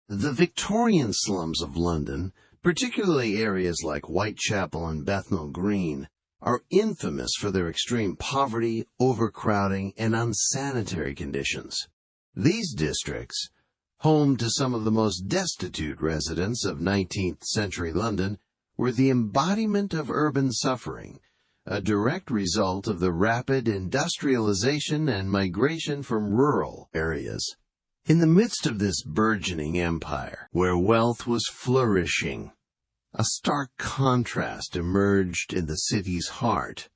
The Victorian slums of London, particularly areas like Whitechapel and Bethnal Green, are infamous for their extreme poverty, overcrowding, and unsanitary conditions. These districts, home to some of the most destitute residents of 19th-century London, were the embodiment of urban suffering, a direct result of the rapid industrialization and migration from rural areas. In the midst of this burgeoning empire, where wealth was flourishing, a stark contrast emerged in the city's heart.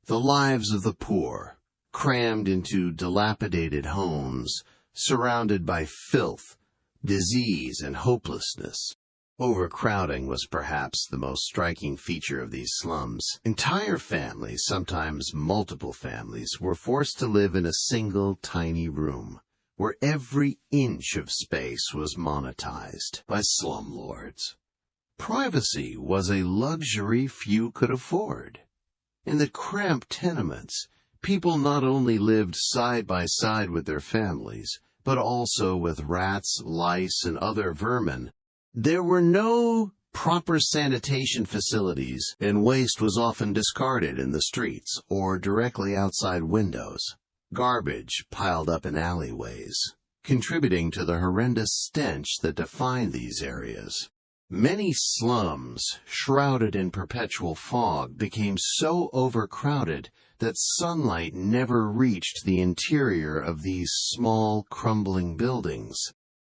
The lives of the poor, crammed into dilapidated homes, surrounded by filth, disease, and hopelessness. Overcrowding was perhaps the most striking feature of these slums. Entire families, sometimes multiple families, were forced to live in a single tiny room, where every inch of space was monetized by slumlords. Privacy was a luxury few could afford. In the cramped tenements, people not only lived side by side with their families, but also with rats, lice, and other vermin. There were no proper sanitation facilities, and waste was often discarded in the streets or directly outside windows. Garbage piled up in alleyways, contributing to the horrendous stench that defined these areas. Many slums, shrouded in perpetual fog, became so overcrowded that sunlight never reached the interior of these small, crumbling buildings.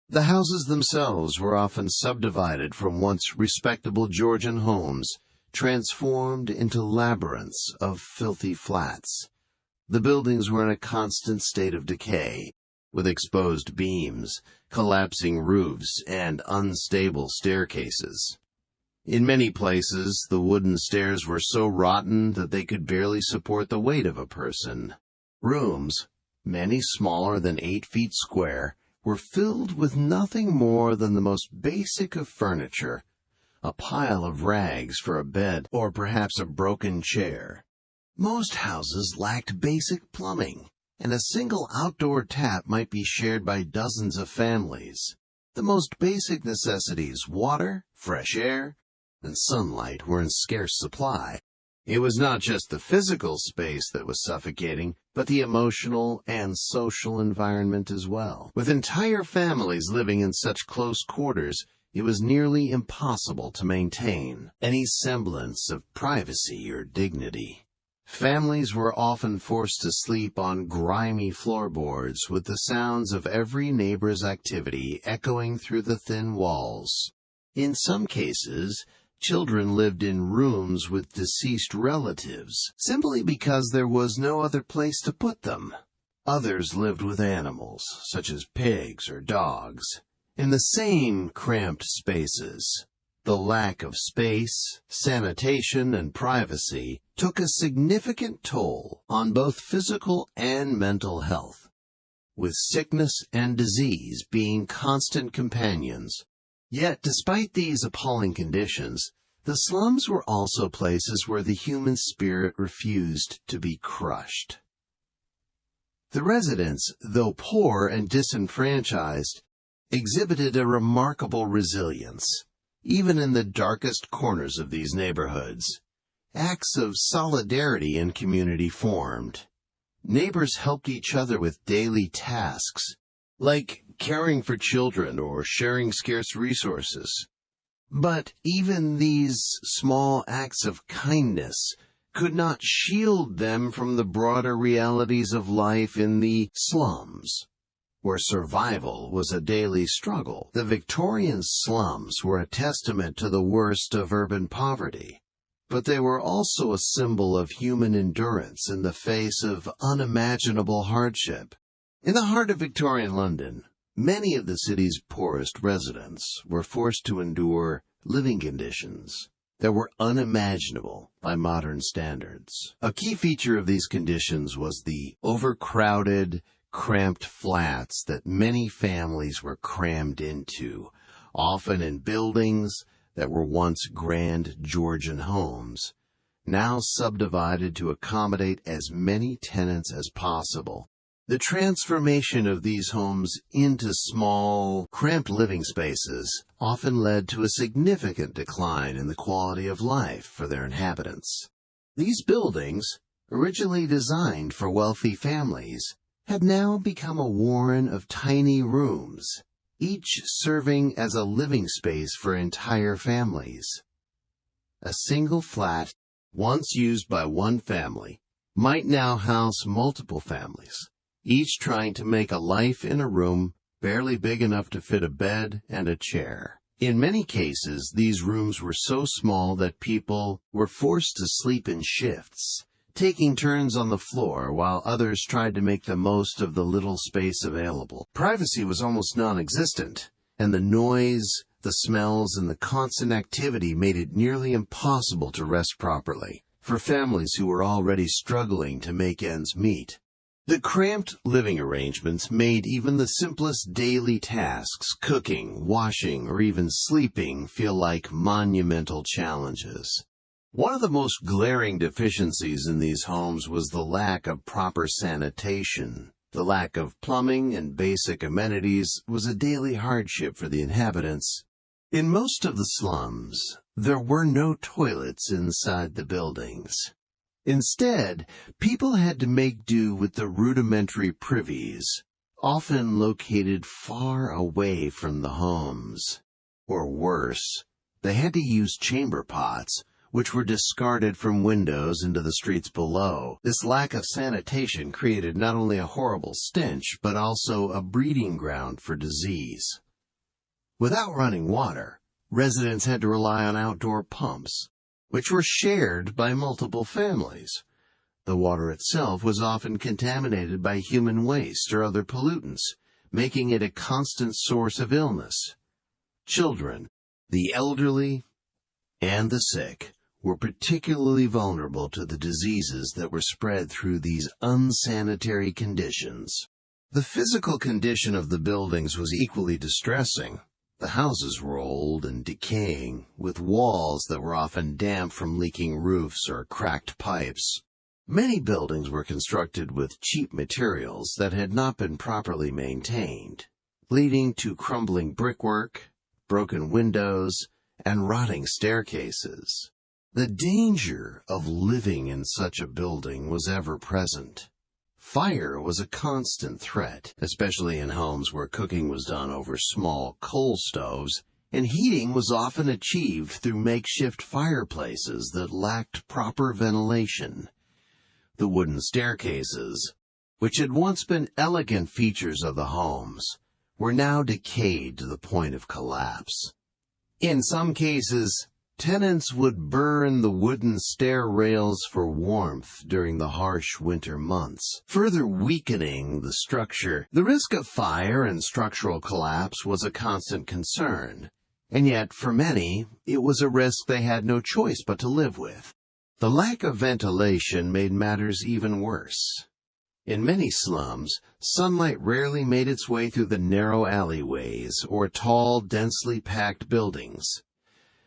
The houses themselves were often subdivided from once respectable Georgian homes, transformed into labyrinths of filthy flats. The buildings were in a constant state of decay, with exposed beams, collapsing roofs, and unstable staircases. In many places, the wooden stairs were so rotten that they could barely support the weight of a person. Rooms, many smaller than 8 feet square, were filled with nothing more than the most basic of furniture, a pile of rags for a bed or perhaps a broken chair. Most houses lacked basic plumbing, and a single outdoor tap might be shared by dozens of families. The most basic necessities, water, fresh air, and sunlight, were in scarce supply. It was not just the physical space that was suffocating, but the emotional and social environment as well. With entire families living in such close quarters, it was nearly impossible to maintain any semblance of privacy or dignity. Families were often forced to sleep on grimy floorboards, with the sounds of every neighbor's activity echoing through the thin walls. In some cases, children lived in rooms with deceased relatives, simply because there was no other place to put them. Others lived with animals, such as pigs or dogs, in the same cramped spaces. The lack of space, sanitation, and privacy took a significant toll on both physical and mental health, with sickness and disease being constant companions. Yet, despite these appalling conditions, the slums were also places where the human spirit refused to be crushed. The residents, though poor and disenfranchised, exhibited a remarkable resilience. Even in the darkest corners of these neighborhoods, acts of solidarity and community formed. Neighbors helped each other with daily tasks, like caring for children or sharing scarce resources. But even these small acts of kindness could not shield them from the broader realities of life in the slums, where survival was a daily struggle. The Victorian slums were a testament to the worst of urban poverty, but they were also a symbol of human endurance in the face of unimaginable hardship. In the heart of Victorian London, many of the city's poorest residents were forced to endure living conditions that were unimaginable by modern standards. A key feature of these conditions was the overcrowded, cramped flats that many families were crammed into, often in buildings that were once grand Georgian homes, now subdivided to accommodate as many tenants as possible. The transformation of these homes into small, cramped living spaces often led to a significant decline in the quality of life for their inhabitants. These buildings, originally designed for wealthy families, had now become a warren of tiny rooms, each serving as a living space for entire families. A single flat, once used by one family, might now house multiple families, each trying to make a life in a room barely big enough to fit a bed and a chair. In many cases, these rooms were so small that people were forced to sleep in shifts, taking turns on the floor while others tried to make the most of the little space available. Privacy was almost non-existent, and the noise, the smells, and the constant activity made it nearly impossible to rest properly for families who were already struggling to make ends meet. The cramped living arrangements made even the simplest daily tasks, cooking, washing, or even sleeping, feel like monumental challenges. One of the most glaring deficiencies in these homes was the lack of proper sanitation. The lack of plumbing and basic amenities was a daily hardship for the inhabitants. In most of the slums, there were no toilets inside the buildings. Instead, people had to make do with the rudimentary privies, often located far away from the homes. Or worse, they had to use chamber pots, which were discarded from windows into the streets below. This lack of sanitation created not only a horrible stench, but also a breeding ground for disease. Without running water, residents had to rely on outdoor pumps, which were shared by multiple families. The water itself was often contaminated by human waste or other pollutants, making it a constant source of illness. Children, the elderly, and the sick were particularly vulnerable to the diseases that were spread through these unsanitary conditions. The physical condition of the buildings was equally distressing. The houses were old and decaying, with walls that were often damp from leaking roofs or cracked pipes. Many buildings were constructed with cheap materials that had not been properly maintained, leading to crumbling brickwork, broken windows, and rotting staircases. The danger of living in such a building was ever present. Fire was a constant threat, especially in homes where cooking was done over small coal stoves, and heating was often achieved through makeshift fireplaces that lacked proper ventilation. The wooden staircases, which had once been elegant features of the homes, were now decayed to the point of collapse. In some cases, tenants would burn the wooden stair rails for warmth during the harsh winter months, further weakening the structure. The risk of fire and structural collapse was a constant concern, and yet for many, it was a risk they had no choice but to live with. The lack of ventilation made matters even worse. In many slums, sunlight rarely made its way through the narrow alleyways or tall, densely packed buildings.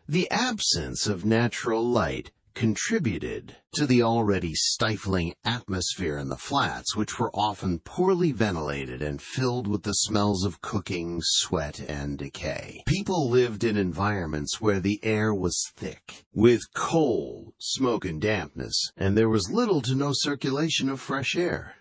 The absence of natural light contributed to the already stifling atmosphere in the flats, which were often poorly ventilated and filled with the smells of cooking, sweat, and decay. People lived in environments where the air was thick, with coal, smoke, and dampness, and there was little to no circulation of fresh air.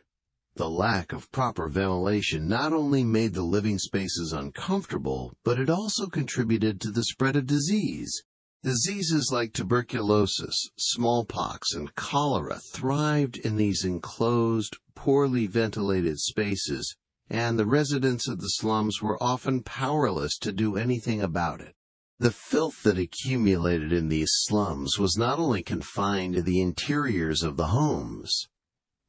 The lack of proper ventilation not only made the living spaces uncomfortable, but it also contributed to the spread of disease. Diseases like tuberculosis, smallpox, and cholera thrived in these enclosed, poorly ventilated spaces, and the residents of the slums were often powerless to do anything about it. The filth that accumulated in these slums was not only confined to the interiors of the homes.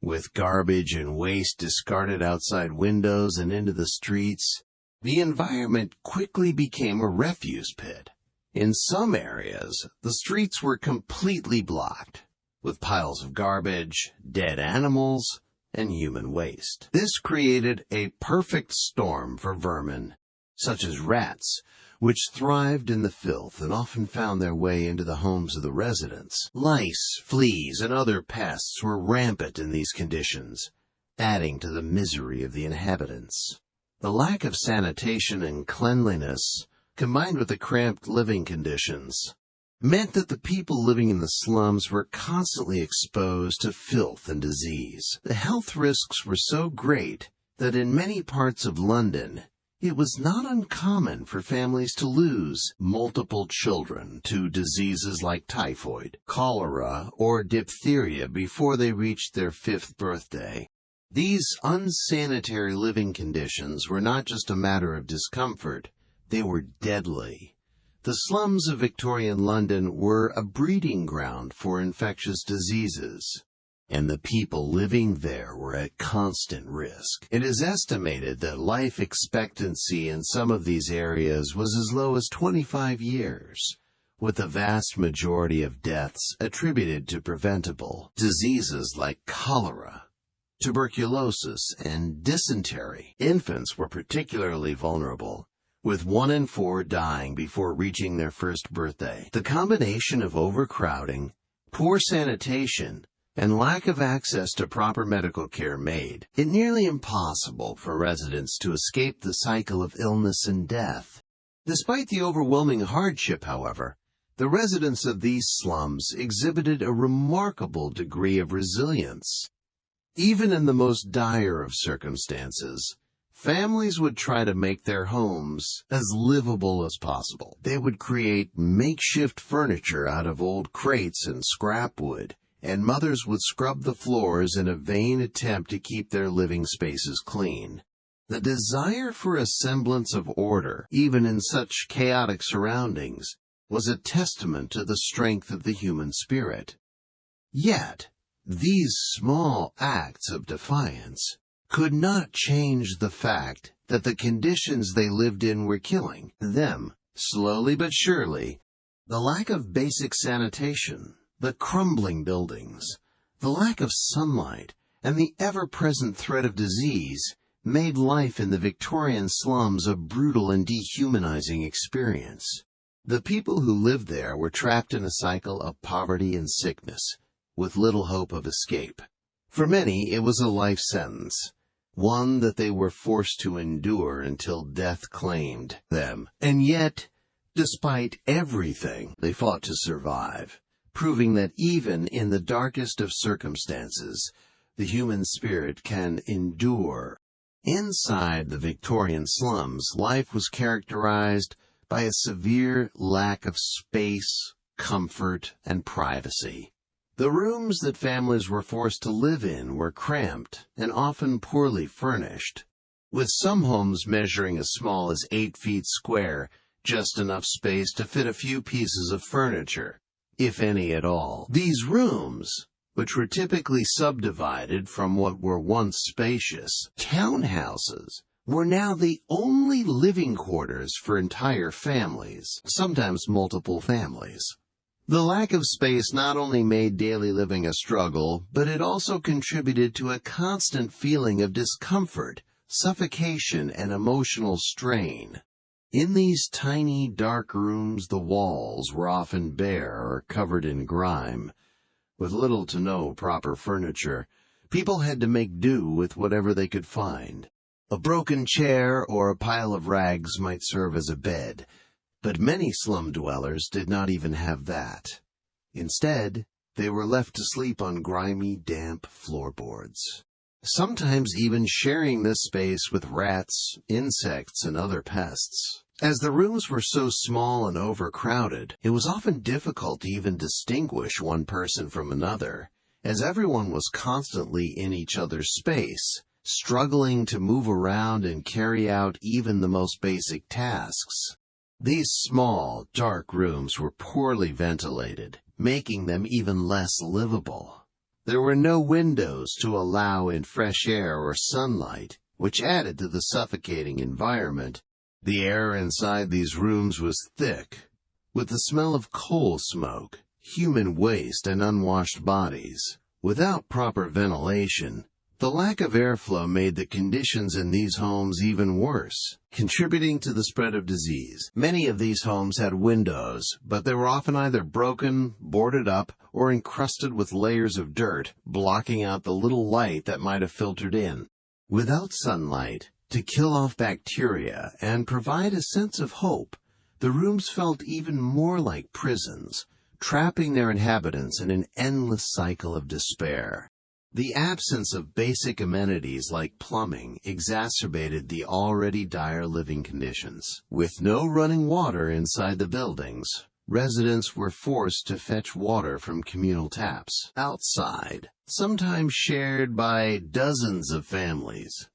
With garbage and waste discarded outside windows and into the streets, the environment quickly became a refuse pit. In some areas, the streets were completely blocked, with piles of garbage, dead animals, and human waste. This created a perfect storm for vermin, such as rats, which thrived in the filth and often found their way into the homes of the residents. Lice, fleas, and other pests were rampant in these conditions, adding to the misery of the inhabitants. The lack of sanitation and cleanliness, combined with the cramped living conditions, meant that the people living in the slums were constantly exposed to filth and disease. The health risks were so great that in many parts of London, it was not uncommon for families to lose multiple children to diseases like typhoid, cholera, or diphtheria before they reached their 5th birthday. These unsanitary living conditions were not just a matter of discomfort, they were deadly. The slums of Victorian London were a breeding ground for infectious diseases, and the people living there were at constant risk. It is estimated that life expectancy in some of these areas was as low as 25 years, with the vast majority of deaths attributed to preventable diseases like cholera, tuberculosis, and dysentery. Infants were particularly vulnerable, with 1 in 4 dying before reaching their 1st birthday. The combination of overcrowding, poor sanitation, and lack of access to proper medical care made it nearly impossible for residents to escape the cycle of illness and death. Despite the overwhelming hardship, however, the residents of these slums exhibited a remarkable degree of resilience. Even in the most dire of circumstances, families would try to make their homes as livable as possible. They would create makeshift furniture out of old crates and scrap wood, and mothers would scrub the floors in a vain attempt to keep their living spaces clean. The desire for a semblance of order, even in such chaotic surroundings, was a testament to the strength of the human spirit. Yet, these small acts of defiance could not change the fact that the conditions they lived in were killing them, slowly but surely. The lack of basic sanitation, the crumbling buildings, the lack of sunlight, and the ever-present threat of disease made life in the Victorian slums a brutal and dehumanizing experience. The people who lived there were trapped in a cycle of poverty and sickness, with little hope of escape. For many, it was a life sentence, one that they were forced to endure until death claimed them. And yet, despite everything, they fought to survive, proving that even in the darkest of circumstances, the human spirit can endure. Inside the Victorian slums, life was characterized by a severe lack of space, comfort, and privacy. The rooms that families were forced to live in were cramped and often poorly furnished, with some homes measuring as small as 8 feet square, just enough space to fit a few pieces of furniture, if any at all. These rooms, which were typically subdivided from what were once spacious townhouses, were now the only living quarters for entire families, sometimes multiple families. The lack of space not only made daily living a struggle, but it also contributed to a constant feeling of discomfort, suffocation, and emotional strain. In these tiny, dark rooms, the walls were often bare or covered in grime. With little to no proper furniture, people had to make do with whatever they could find. A broken chair or a pile of rags might serve as a bed, but many slum dwellers did not even have that. Instead, they were left to sleep on grimy, damp floorboards, sometimes even sharing this space with rats, insects, and other pests. As the rooms were so small and overcrowded, it was often difficult to even distinguish one person from another, as everyone was constantly in each other's space, struggling to move around and carry out even the most basic tasks. These small, dark rooms were poorly ventilated, making them even less livable. There were no windows to allow in fresh air or sunlight, which added to the suffocating environment. The air inside these rooms was thick, with the smell of coal smoke, human waste, and unwashed bodies. Without proper ventilation, The lack of airflow made the conditions in these homes even worse, contributing to the spread of disease. Many of these homes had windows, but they were often either broken, boarded up, or encrusted with layers of dirt, blocking out the little light that might have filtered in. Without sunlight to kill off bacteria and provide a sense of hope, the rooms felt even more like prisons, trapping their inhabitants in an endless cycle of despair. The absence of basic amenities like plumbing exacerbated the already dire living conditions. With no running water inside the buildings, residents were forced to fetch water from communal taps outside, sometimes shared by dozens of families.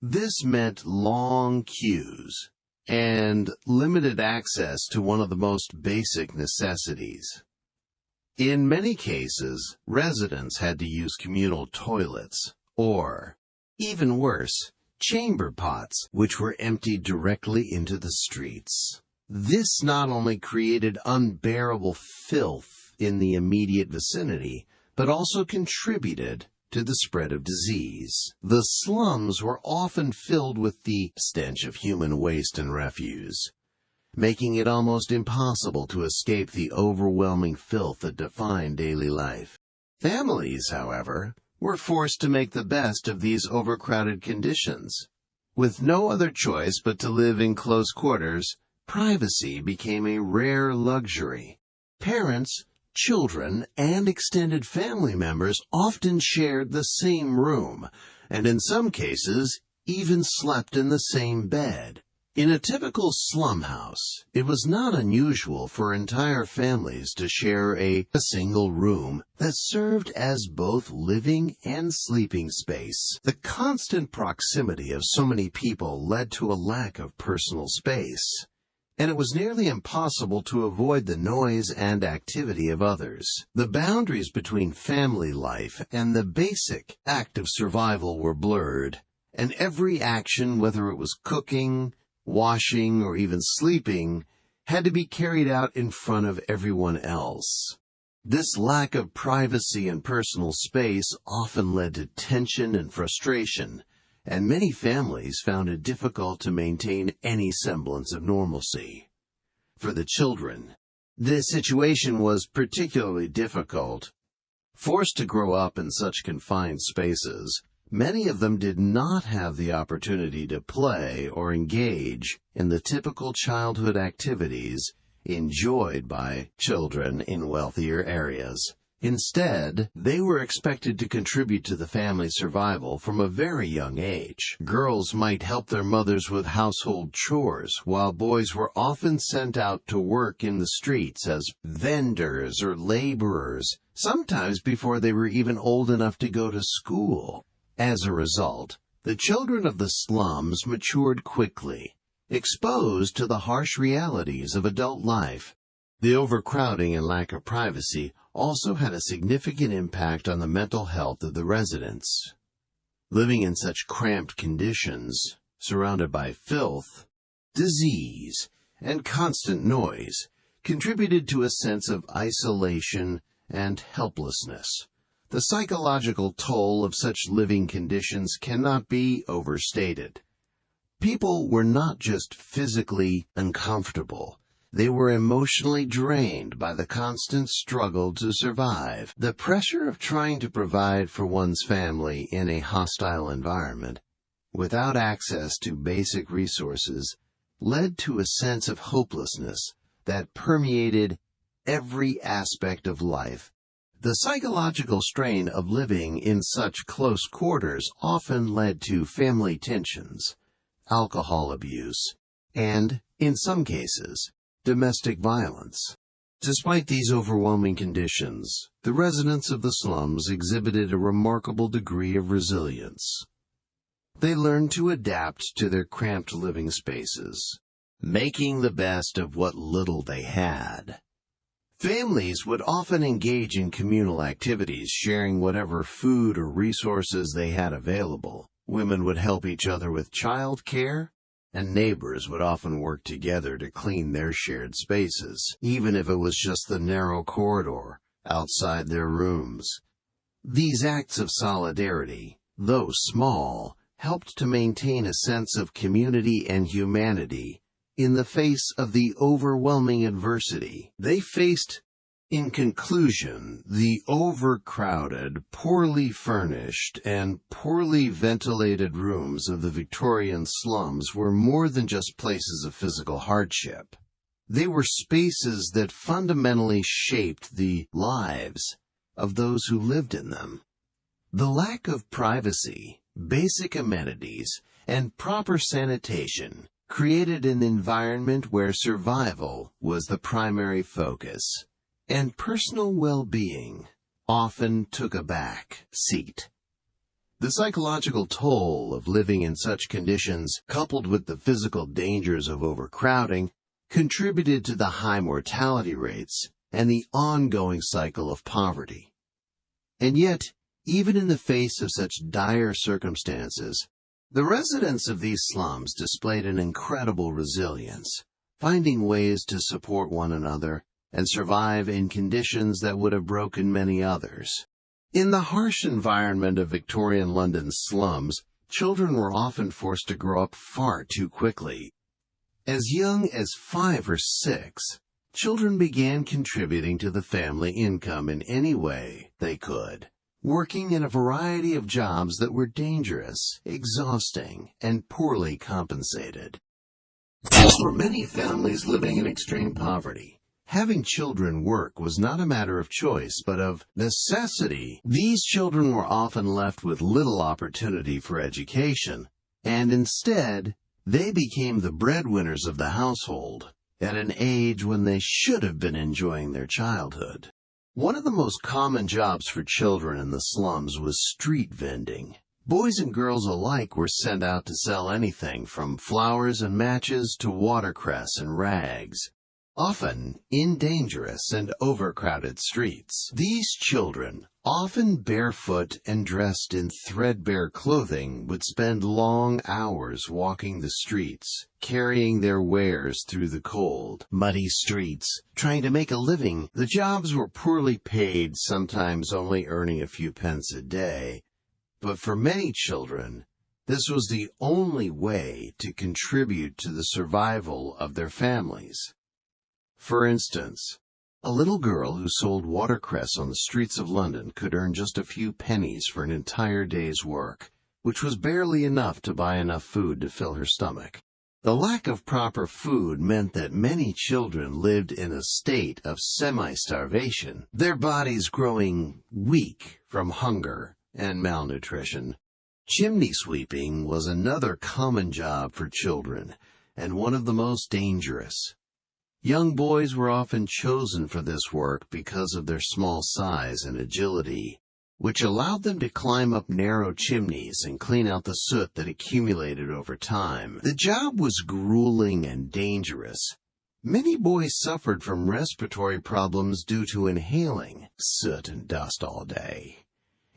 This meant long queues and limited access to one of the most basic necessities. In many cases, residents had to use communal toilets, or, even worse, chamber pots, which were emptied directly into the streets. This not only created unbearable filth in the immediate vicinity, but also contributed to the spread of disease. The slums were often filled with the stench of human waste and refuse, making it almost impossible to escape the overwhelming filth that defined daily life. Families, however, were forced to make the best of these overcrowded conditions. With no other choice but to live in close quarters, privacy became a rare luxury. Parents, children, and extended family members often shared the same room, and in some cases, even slept in the same bed. In a typical slum house, it was not unusual for entire families to share a single room that served as both living and sleeping space. The constant proximity of so many people led to a lack of personal space, and it was nearly impossible to avoid the noise and activity of others. The boundaries between family life and the basic act of survival were blurred, and every action, whether it was cooking, washing, or even sleeping, had to be carried out in front of everyone else. This lack of privacy and personal space often led to tension and frustration, and many families found it difficult to maintain any semblance of normalcy. For the children, this situation was particularly difficult. Forced to grow up in such confined spaces, many of them did not have the opportunity to play or engage in the typical childhood activities enjoyed by children in wealthier areas. Instead, they were expected to contribute to the family's survival from a very young age. Girls might help their mothers with household chores, while boys were often sent out to work in the streets as vendors or laborers, sometimes before they were even old enough to go to school. As a result, the children of the slums matured quickly, exposed to the harsh realities of adult life. The overcrowding and lack of privacy also had a significant impact on the mental health of the residents. Living in such cramped conditions, surrounded by filth, disease, and constant noise, contributed to a sense of isolation and helplessness. The psychological toll of such living conditions cannot be overstated. People were not just physically uncomfortable. They were emotionally drained by the constant struggle to survive. The pressure of trying to provide for one's family in a hostile environment, without access to basic resources, led to a sense of hopelessness that permeated every aspect of life. The psychological strain of living in such close quarters often led to family tensions, alcohol abuse, and, in some cases, domestic violence. Despite these overwhelming conditions, the residents of the slums exhibited a remarkable degree of resilience. They learned to adapt to their cramped living spaces, making the best of what little they had. Families would often engage in communal activities, sharing whatever food or resources they had available. Women would help each other with child care, and neighbors would often work together to clean their shared spaces, even if it was just the narrow corridor outside their rooms. These acts of solidarity though small, helped to maintain a sense of community and humanity in the face of the overwhelming adversity they faced. In conclusion, the overcrowded, poorly furnished, and poorly ventilated rooms of the Victorian slums were more than just places of physical hardship. They were spaces that fundamentally shaped the lives of those who lived in them. The lack of privacy, basic amenities, and proper sanitation created an environment where survival was the primary focus, and personal well-being often took a back seat. The psychological toll of living in such conditions, coupled with the physical dangers of overcrowding, contributed to the high mortality rates and the ongoing cycle of poverty. And yet, even in the face of such dire circumstances, the residents of these slums displayed an incredible resilience, finding ways to support one another and survive in conditions that would have broken many others. In the harsh environment of Victorian London slums, children were often forced to grow up far too quickly. As young as 5 or 6, children began contributing to the family income in any way they could, working in a variety of jobs that were dangerous, exhausting, and poorly compensated. As for many families living in extreme poverty, having children work was not a matter of choice, but of necessity. These children were often left with little opportunity for education, and instead, they became the breadwinners of the household at an age when they should have been enjoying their childhood. One of the most common jobs for children in the slums was street vending. Boys and girls alike were sent out to sell anything from flowers and matches to watercress and rags, often in dangerous and overcrowded streets. These children, often barefoot and dressed in threadbare clothing, would spend long hours walking the streets, carrying their wares through the cold, muddy streets, trying to make a living. The jobs were poorly paid, sometimes only earning a few pence a day, but for many children, this was the only way to contribute to the survival of their families. For instance, a little girl who sold watercress on the streets of London could earn just a few pennies for an entire day's work, which was barely enough to buy enough food to fill her stomach. The lack of proper food meant that many children lived in a state of semi-starvation, their bodies growing weak from hunger and malnutrition. Chimney sweeping was another common job for children, and one of the most dangerous. Young boys were often chosen for this work because of their small size and agility, which allowed them to climb up narrow chimneys and clean out the soot that accumulated over time. The job was grueling and dangerous. Many boys suffered from respiratory problems due to inhaling soot and dust all day,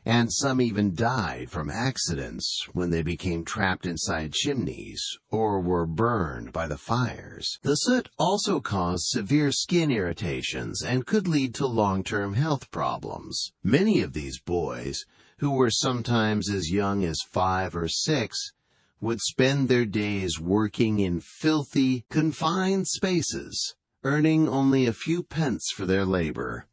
and some even died from accidents when they became trapped inside chimneys or were burned by the fires. The soot also caused severe skin irritations and could lead to long-term health problems. Many of these boys, who were sometimes as young as 5 or 6, would spend their days working in filthy, confined spaces, earning only a few pence for their labor.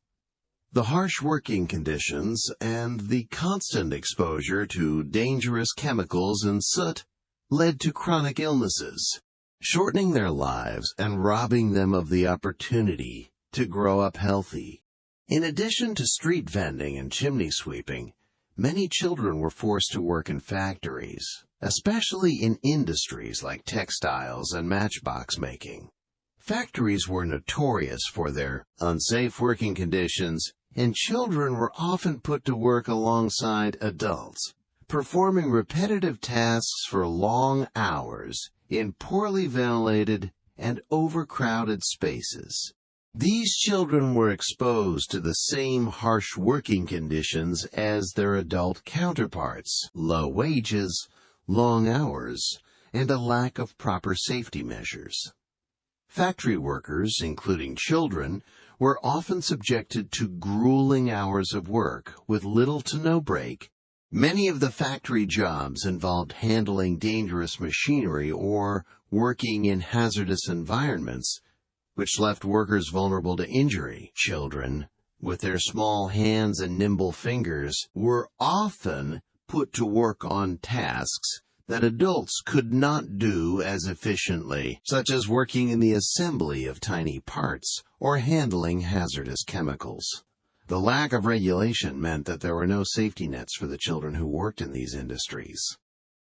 The harsh working conditions and the constant exposure to dangerous chemicals and soot led to chronic illnesses, shortening their lives and robbing them of the opportunity to grow up healthy. In addition to street vending and chimney sweeping, many children were forced to work in factories, especially in industries like textiles and matchbox making. Factories were notorious for their unsafe working conditions, and children were often put to work alongside adults, performing repetitive tasks for long hours in poorly ventilated and overcrowded spaces. These children were exposed to the same harsh working conditions as their adult counterparts: low wages, long hours, and a lack of proper safety measures. Factory workers, including children, were often subjected to grueling hours of work with little to no break, Many of the factory jobs involved handling dangerous machinery or working in hazardous environments, which left workers vulnerable to injury. Children, with their small hands and nimble fingers, were often put to work on tasks that adults could not do as efficiently, such as working in the assembly of tiny parts or handling hazardous chemicals. The lack of regulation meant that there were no safety nets for the children who worked in these industries.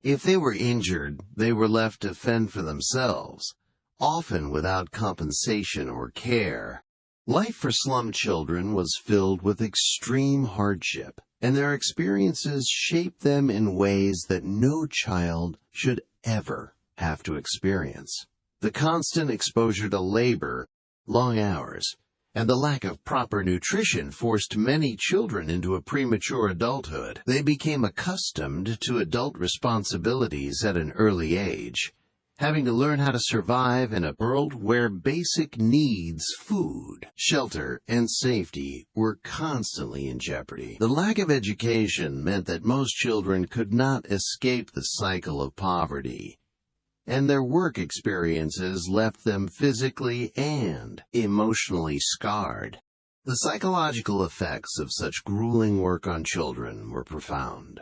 If they were injured, they were left to fend for themselves, often without compensation or care. Life for slum children was filled with extreme hardship, and their experiences shaped them in ways that no child should ever have to experience. The constant exposure to labor, long hours, and the lack of proper nutrition forced many children into a premature adulthood. They became accustomed to adult responsibilities at an early age, having to learn how to survive in a world where basic needs, food, shelter, and safety were constantly in jeopardy. The lack of education meant that most children could not escape the cycle of poverty, and their work experiences left them physically and emotionally scarred. The psychological effects of such grueling work on children were profound.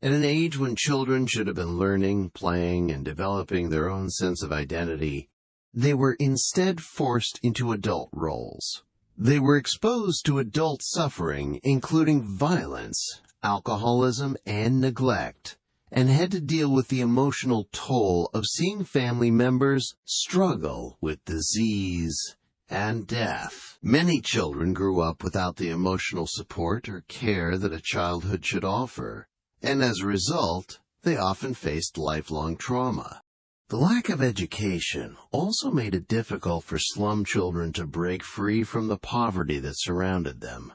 At an age when children should have been learning, playing, and developing their own sense of identity, they were instead forced into adult roles. They were exposed to adult suffering, including violence, alcoholism, and neglect, and had to deal with the emotional toll of seeing family members struggle with disease and death. Many children grew up without the emotional support or care that a childhood should offer, and as a result, they often faced lifelong trauma. The lack of education also made it difficult for slum children to break free from the poverty that surrounded them.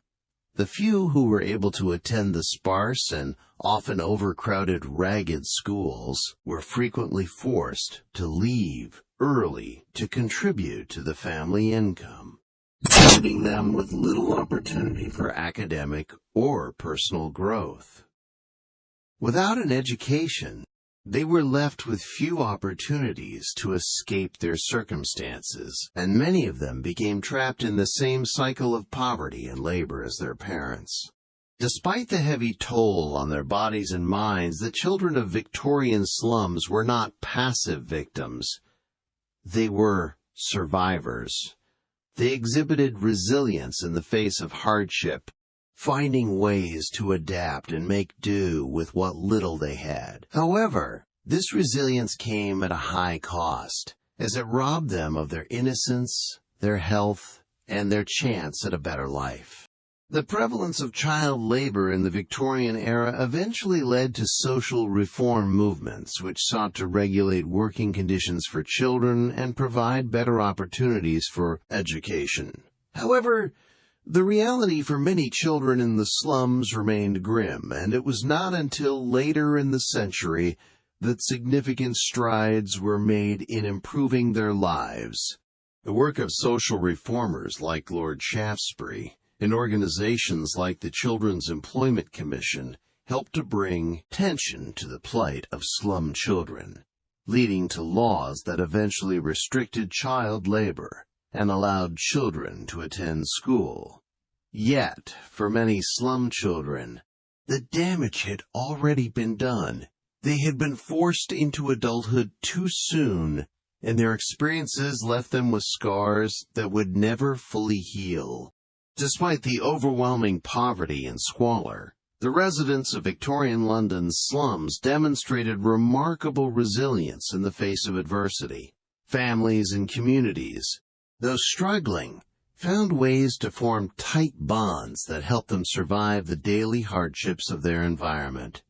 The few who were able to attend the sparse and often overcrowded ragged schools were frequently forced to leave early to contribute to the family income, leaving them with little opportunity for academic or personal growth. Without an education, they were left with few opportunities to escape their circumstances, and many of them became trapped in the same cycle of poverty and labor as their parents. Despite the heavy toll on their bodies and minds, the children of Victorian slums were not passive victims. They were survivors. They exhibited resilience in the face of hardship, finding ways to adapt and make do with what little they had. However, this resilience came at a high cost, as it robbed them of their innocence, their health, and their chance at a better life. The prevalence of child labor in the Victorian era eventually led to social reform movements which sought to regulate working conditions for children and provide better opportunities for education. However, the reality for many children in the slums remained grim, and it was not until later in the century that significant strides were made in improving their lives. The work of social reformers like Lord Shaftesbury and organizations like the Children's Employment Commission helped to bring attention to the plight of slum children, leading to laws that eventually restricted child labor and allowed children to attend school. Yet, for many slum children, the damage had already been done. They had been forced into adulthood too soon, and their experiences left them with scars that would never fully heal. Despite the overwhelming poverty and squalor, the residents of Victorian London's slums demonstrated remarkable resilience in the face of adversity. Families and communities, though struggling, found ways to form tight bonds that helped them survive the daily hardships of their environment.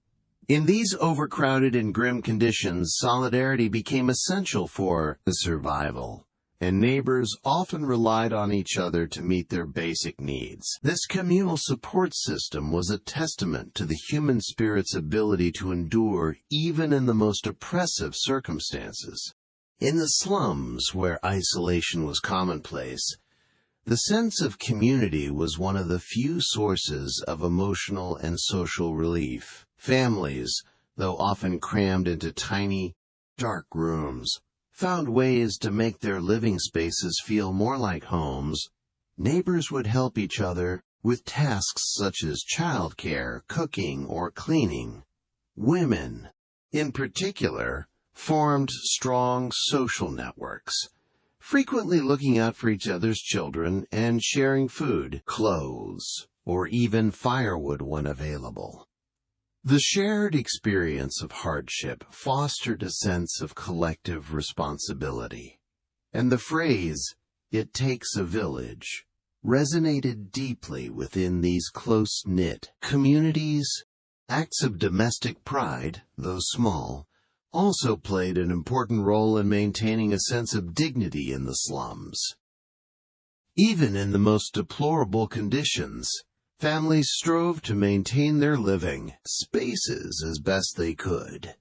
In these overcrowded and grim conditions, solidarity became essential for the survival, and neighbors often relied on each other to meet their basic needs. This communal support system was a testament to the human spirit's ability to endure even in the most oppressive circumstances. In the slums, where isolation was commonplace, the sense of community was one of the few sources of emotional and social relief. Families, though often crammed into tiny, dark rooms, found ways to make their living spaces feel more like homes. Neighbors would help each other with tasks such as childcare, cooking, or cleaning. Women, in particular, formed strong social networks, frequently looking out for each other's children and sharing food, clothes, or even firewood when available. The shared experience of hardship fostered a sense of collective responsibility, and the phrase, "it takes a village," resonated deeply within these close-knit communities. Acts of domestic pride, though small, also played an important role in maintaining a sense of dignity in the slums. Even in the most deplorable conditions, families strove to maintain their living spaces as best they could.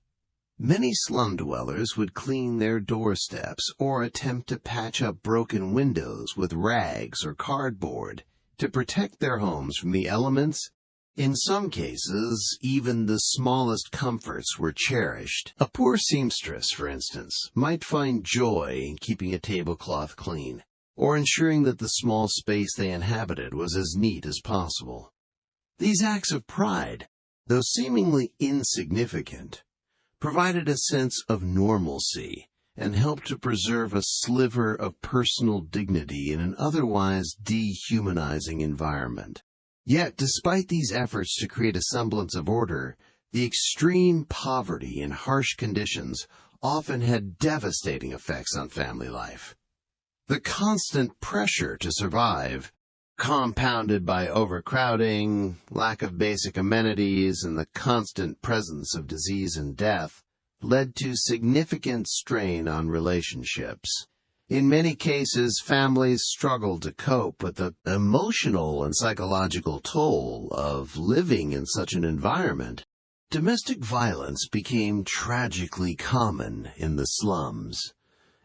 Many slum dwellers would clean their doorsteps or attempt to patch up broken windows with rags or cardboard to protect their homes from the elements. In some cases, even the smallest comforts were cherished. A poor seamstress, for instance, might find joy in keeping a tablecloth clean, or ensuring that the small space they inhabited was as neat as possible. These acts of pride, though seemingly insignificant, provided a sense of normalcy and helped to preserve a sliver of personal dignity in an otherwise dehumanizing environment. Yet, despite these efforts to create a semblance of order, the extreme poverty and harsh conditions often had devastating effects on family life. The constant pressure to survive, compounded by overcrowding, lack of basic amenities, and the constant presence of disease and death, led to significant strain on relationships. In many cases, families struggled to cope with the emotional and psychological toll of living in such an environment. Domestic violence became tragically common in the slums,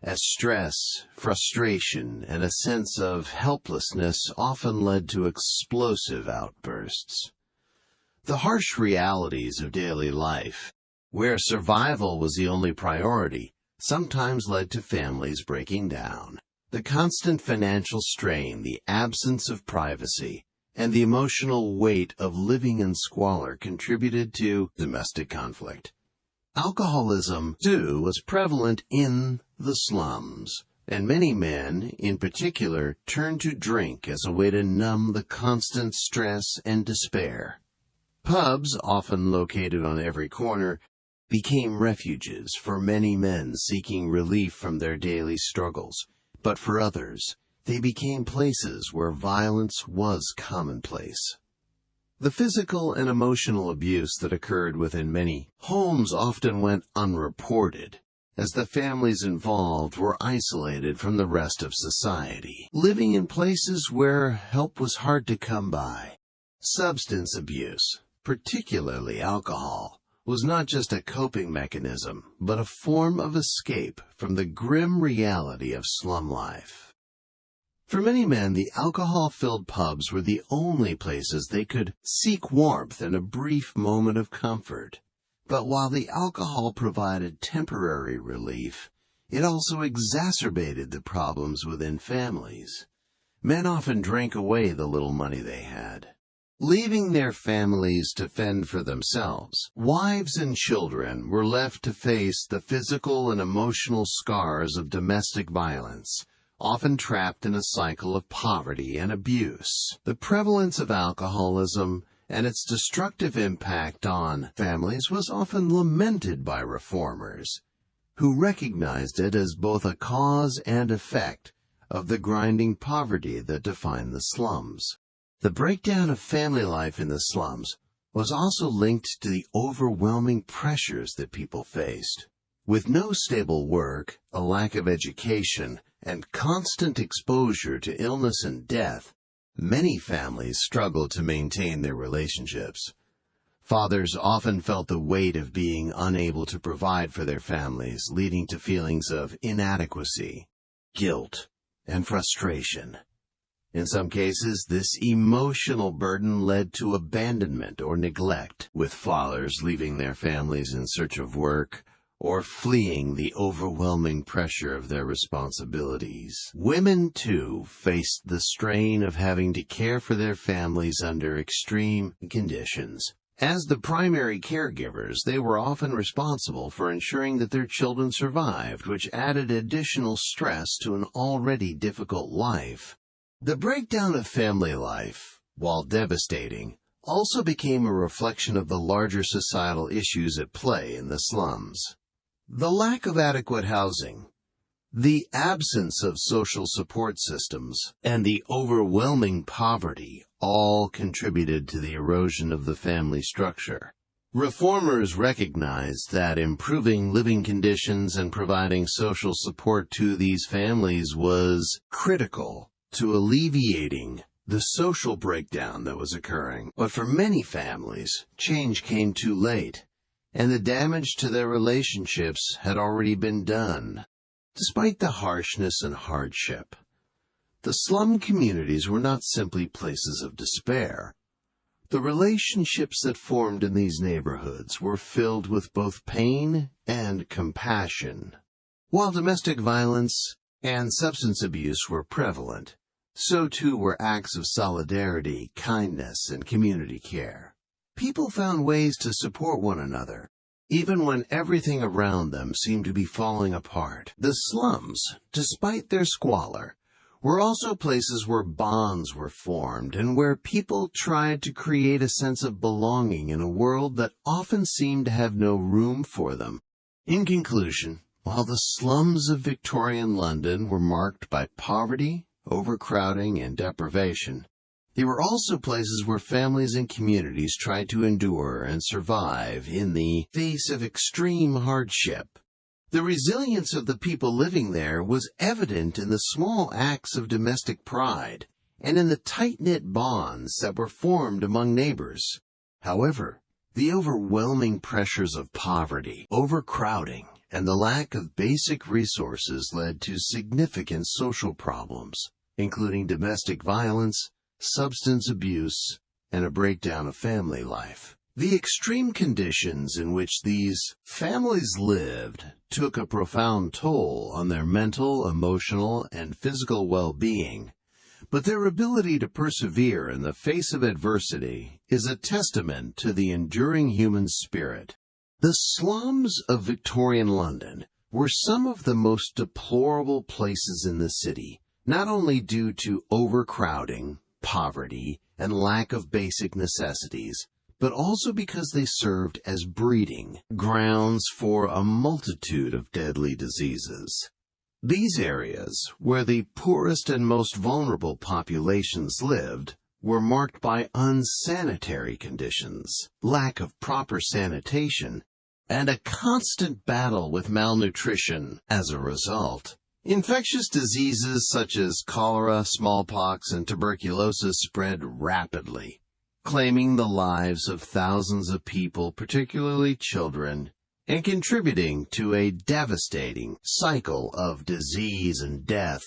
as stress, frustration, and a sense of helplessness often led to explosive outbursts. The harsh realities of daily life, where survival was the only priority, sometimes led to families breaking down. The constant financial strain, the absence of privacy, and the emotional weight of living in squalor contributed to domestic conflict. Alcoholism, too, was prevalent in the slums, and many men, in particular, turned to drink as a way to numb the constant stress and despair. Pubs, often located on every corner, became refuges for many men seeking relief from their daily struggles, but for others, they became places where violence was commonplace. The physical and emotional abuse that occurred within many homes often went unreported, as the families involved were isolated from the rest of society, living in places where help was hard to come by. Substance abuse, particularly alcohol, was not just a coping mechanism, but a form of escape from the grim reality of slum life. For many men, the alcohol-filled pubs were the only places they could seek warmth and a brief moment of comfort. But while the alcohol provided temporary relief, it also exacerbated the problems within families. Men often drank away the little money they had, leaving their families to fend for themselves. Wives and children were left to face the physical and emotional scars of domestic violence, often trapped in a cycle of poverty and abuse. The prevalence of alcoholism and its destructive impact on families was often lamented by reformers, who recognized it as both a cause and effect of the grinding poverty that defined the slums. The breakdown of family life in the slums was also linked to the overwhelming pressures that people faced. With no stable work, a lack of education, and constant exposure to illness and death, many families struggled to maintain their relationships. Fathers often felt the weight of being unable to provide for their families, leading to feelings of inadequacy, guilt, and frustration. In some cases, this emotional burden led to abandonment or neglect, with fathers leaving their families in search of work or fleeing the overwhelming pressure of their responsibilities. Women, too, faced the strain of having to care for their families under extreme conditions. As the primary caregivers, they were often responsible for ensuring that their children survived, which added additional stress to an already difficult life. The breakdown of family life, while devastating, also became a reflection of the larger societal issues at play in the slums. The lack of adequate housing, the absence of social support systems, and the overwhelming poverty all contributed to the erosion of the family structure. Reformers recognized that improving living conditions and providing social support to these families was critical to alleviating the social breakdown that was occurring. But for many families, change came too late, and the damage to their relationships had already been done. Despite the harshness and hardship, the slum communities were not simply places of despair. The relationships that formed in these neighborhoods were filled with both pain and compassion. While domestic violence and substance abuse were prevalent, so too were acts of solidarity, kindness, and community care. People found ways to support one another, even when everything around them seemed to be falling apart. The slums, despite their squalor, were also places where bonds were formed and where people tried to create a sense of belonging in a world that often seemed to have no room for them. In conclusion, while the slums of Victorian London were marked by poverty, overcrowding, and deprivation, they were also places where families and communities tried to endure and survive in the face of extreme hardship. The resilience of the people living there was evident in the small acts of domestic pride and in the tight-knit bonds that were formed among neighbors. However, the overwhelming pressures of poverty, overcrowding, and the lack of basic resources led to significant social problems, including domestic violence, substance abuse, and a breakdown of family life. The extreme conditions in which these families lived took a profound toll on their mental, emotional, and physical well-being, but their ability to persevere in the face of adversity is a testament to the enduring human spirit. The slums of Victorian London were some of the most deplorable places in the city, not only due to overcrowding, poverty, and lack of basic necessities, but also because they served as breeding grounds for a multitude of deadly diseases. These areas, where the poorest and most vulnerable populations lived, were marked by unsanitary conditions, lack of proper sanitation, and a constant battle with malnutrition. As a result, infectious diseases such as cholera, smallpox, and tuberculosis spread rapidly, claiming the lives of thousands of people, particularly children, and contributing to a devastating cycle of disease and death.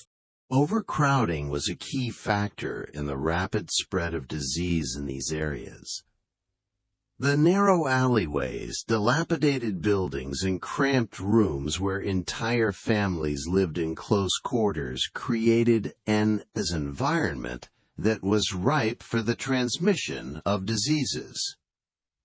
Overcrowding was a key factor in the rapid spread of disease in these areas. The narrow alleyways, dilapidated buildings, and cramped rooms where entire families lived in close quarters created an environment that was ripe for the transmission of diseases.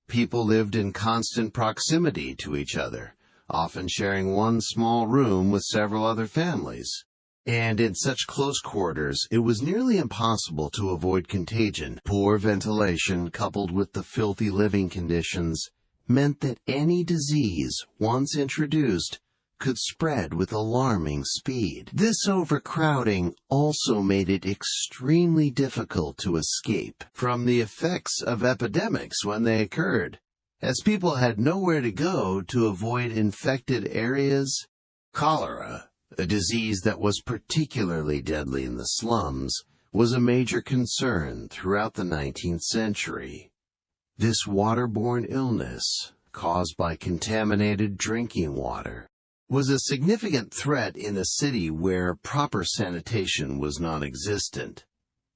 People lived in constant proximity to each other, often sharing one small room with several other families. And in such close quarters, it was nearly impossible to avoid contagion. Poor ventilation, coupled with the filthy living conditions, meant that any disease, once introduced, could spread with alarming speed. This overcrowding also made it extremely difficult to escape from the effects of epidemics when they occurred, as people had nowhere to go to avoid infected areas. Cholera, a disease that was particularly deadly in the slums, was a major concern throughout the 19th century. This waterborne illness, caused by contaminated drinking water, was a significant threat in a city where proper sanitation was non-existent.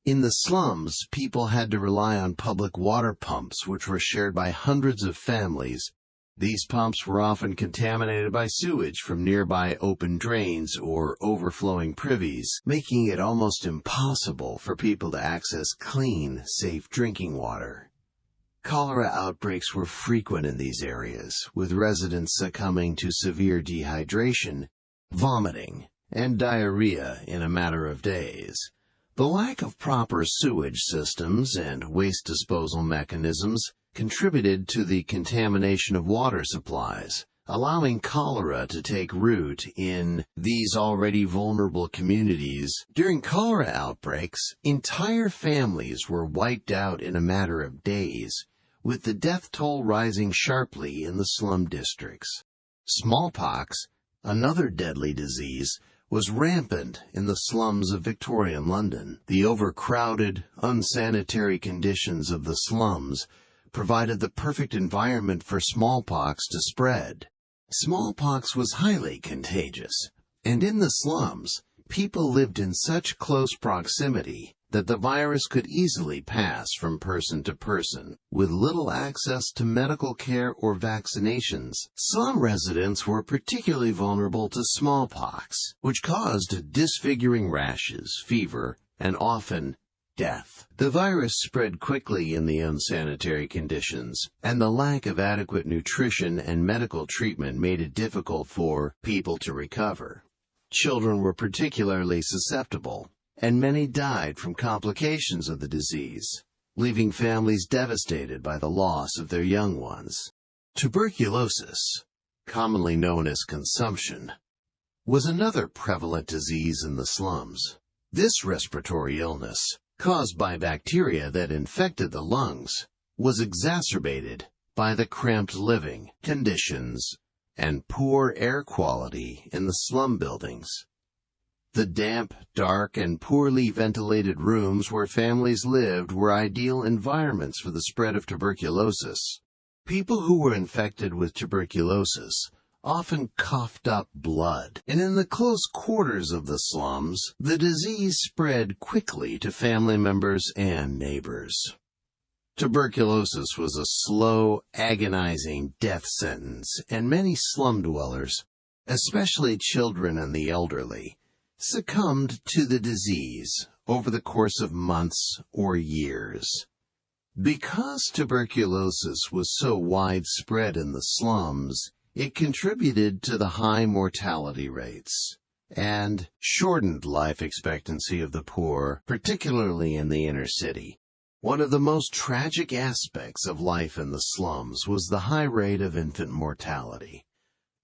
In the slums, people had to rely on public water pumps, which were shared by hundreds of families. These pumps were often contaminated by sewage from nearby open drains or overflowing privies, making it almost impossible for people to access clean, safe drinking water. Cholera outbreaks were frequent in these areas, with residents succumbing to severe dehydration, vomiting, and diarrhea in a matter of days. The lack of proper sewage systems and waste disposal mechanisms contributed to the contamination of water supplies, allowing cholera to take root in these already vulnerable communities. During cholera outbreaks, entire families were wiped out in a matter of days, with the death toll rising sharply in the slum districts. Smallpox, another deadly disease, was rampant in the slums of Victorian London. The overcrowded, unsanitary conditions of the slums provided the perfect environment for smallpox to spread. Smallpox was highly contagious, and in the slums, people lived in such close proximity that the virus could easily pass from person to person, with little access to medical care or vaccinations. Slum residents were particularly vulnerable to smallpox, which caused disfiguring rashes, fever, and often death. The virus spread quickly in the unsanitary conditions, and the lack of adequate nutrition and medical treatment made it difficult for people to recover. Children were particularly susceptible, and many died from complications of the disease, leaving families devastated by the loss of their young ones. Tuberculosis, commonly known as consumption, was another prevalent disease in the slums. This respiratory illness, caused by bacteria that infected the lungs, was exacerbated by the cramped living conditions and poor air quality in the slum buildings. The damp, dark, and poorly ventilated rooms where families lived were ideal environments for the spread of tuberculosis. People who were infected with tuberculosis often coughed up blood, and in the close quarters of the slums, the disease spread quickly to family members and neighbors. Tuberculosis was a slow, agonizing death sentence, and many slum dwellers, especially children and the elderly, succumbed to the disease over the course of months or years. Because tuberculosis was so widespread in the slums, it contributed to the high mortality rates and shortened life expectancy of the poor, particularly in the inner city. One of the most tragic aspects of life in the slums was the high rate of infant mortality.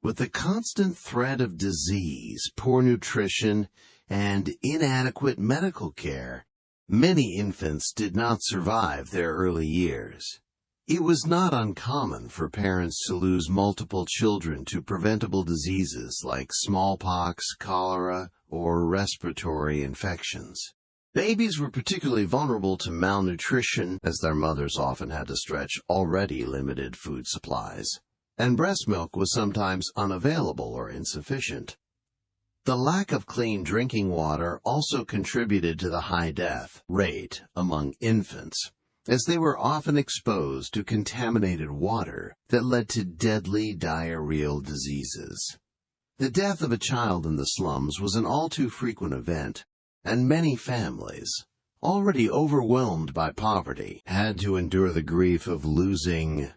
With the constant threat of disease, poor nutrition, and inadequate medical care, many infants did not survive their early years. It was not uncommon for parents to lose multiple children to preventable diseases like smallpox, cholera, or respiratory infections. Babies were particularly vulnerable to malnutrition, as their mothers often had to stretch already limited food supplies, and breast milk was sometimes unavailable or insufficient. The lack of clean drinking water also contributed to the high death rate among infants, as they were often exposed to contaminated water that led to deadly diarrheal diseases. The death of a child in the slums was an all too frequent event, and many families, already overwhelmed by poverty, had to endure the grief of losing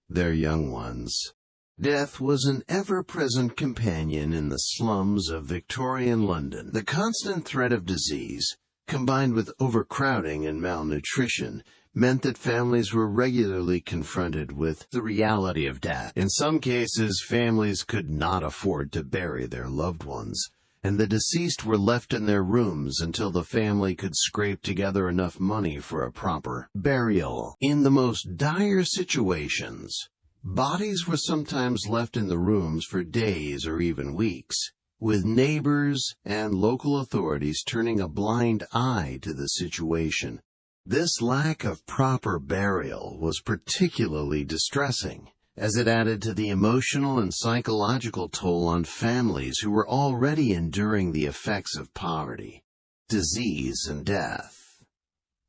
their young ones. Death was an ever-present companion in the slums of Victorian London. The constant threat of disease, combined with overcrowding and malnutrition, meant that families were regularly confronted with the reality of death. In some cases, families could not afford to bury their loved ones, and the deceased were left in their rooms until the family could scrape together enough money for a proper burial. In the most dire situations, bodies were sometimes left in the rooms for days or even weeks, with neighbors and local authorities turning a blind eye to the situation. This lack of proper burial was particularly distressing, as it added to the emotional and psychological toll on families who were already enduring the effects of poverty, disease, and death.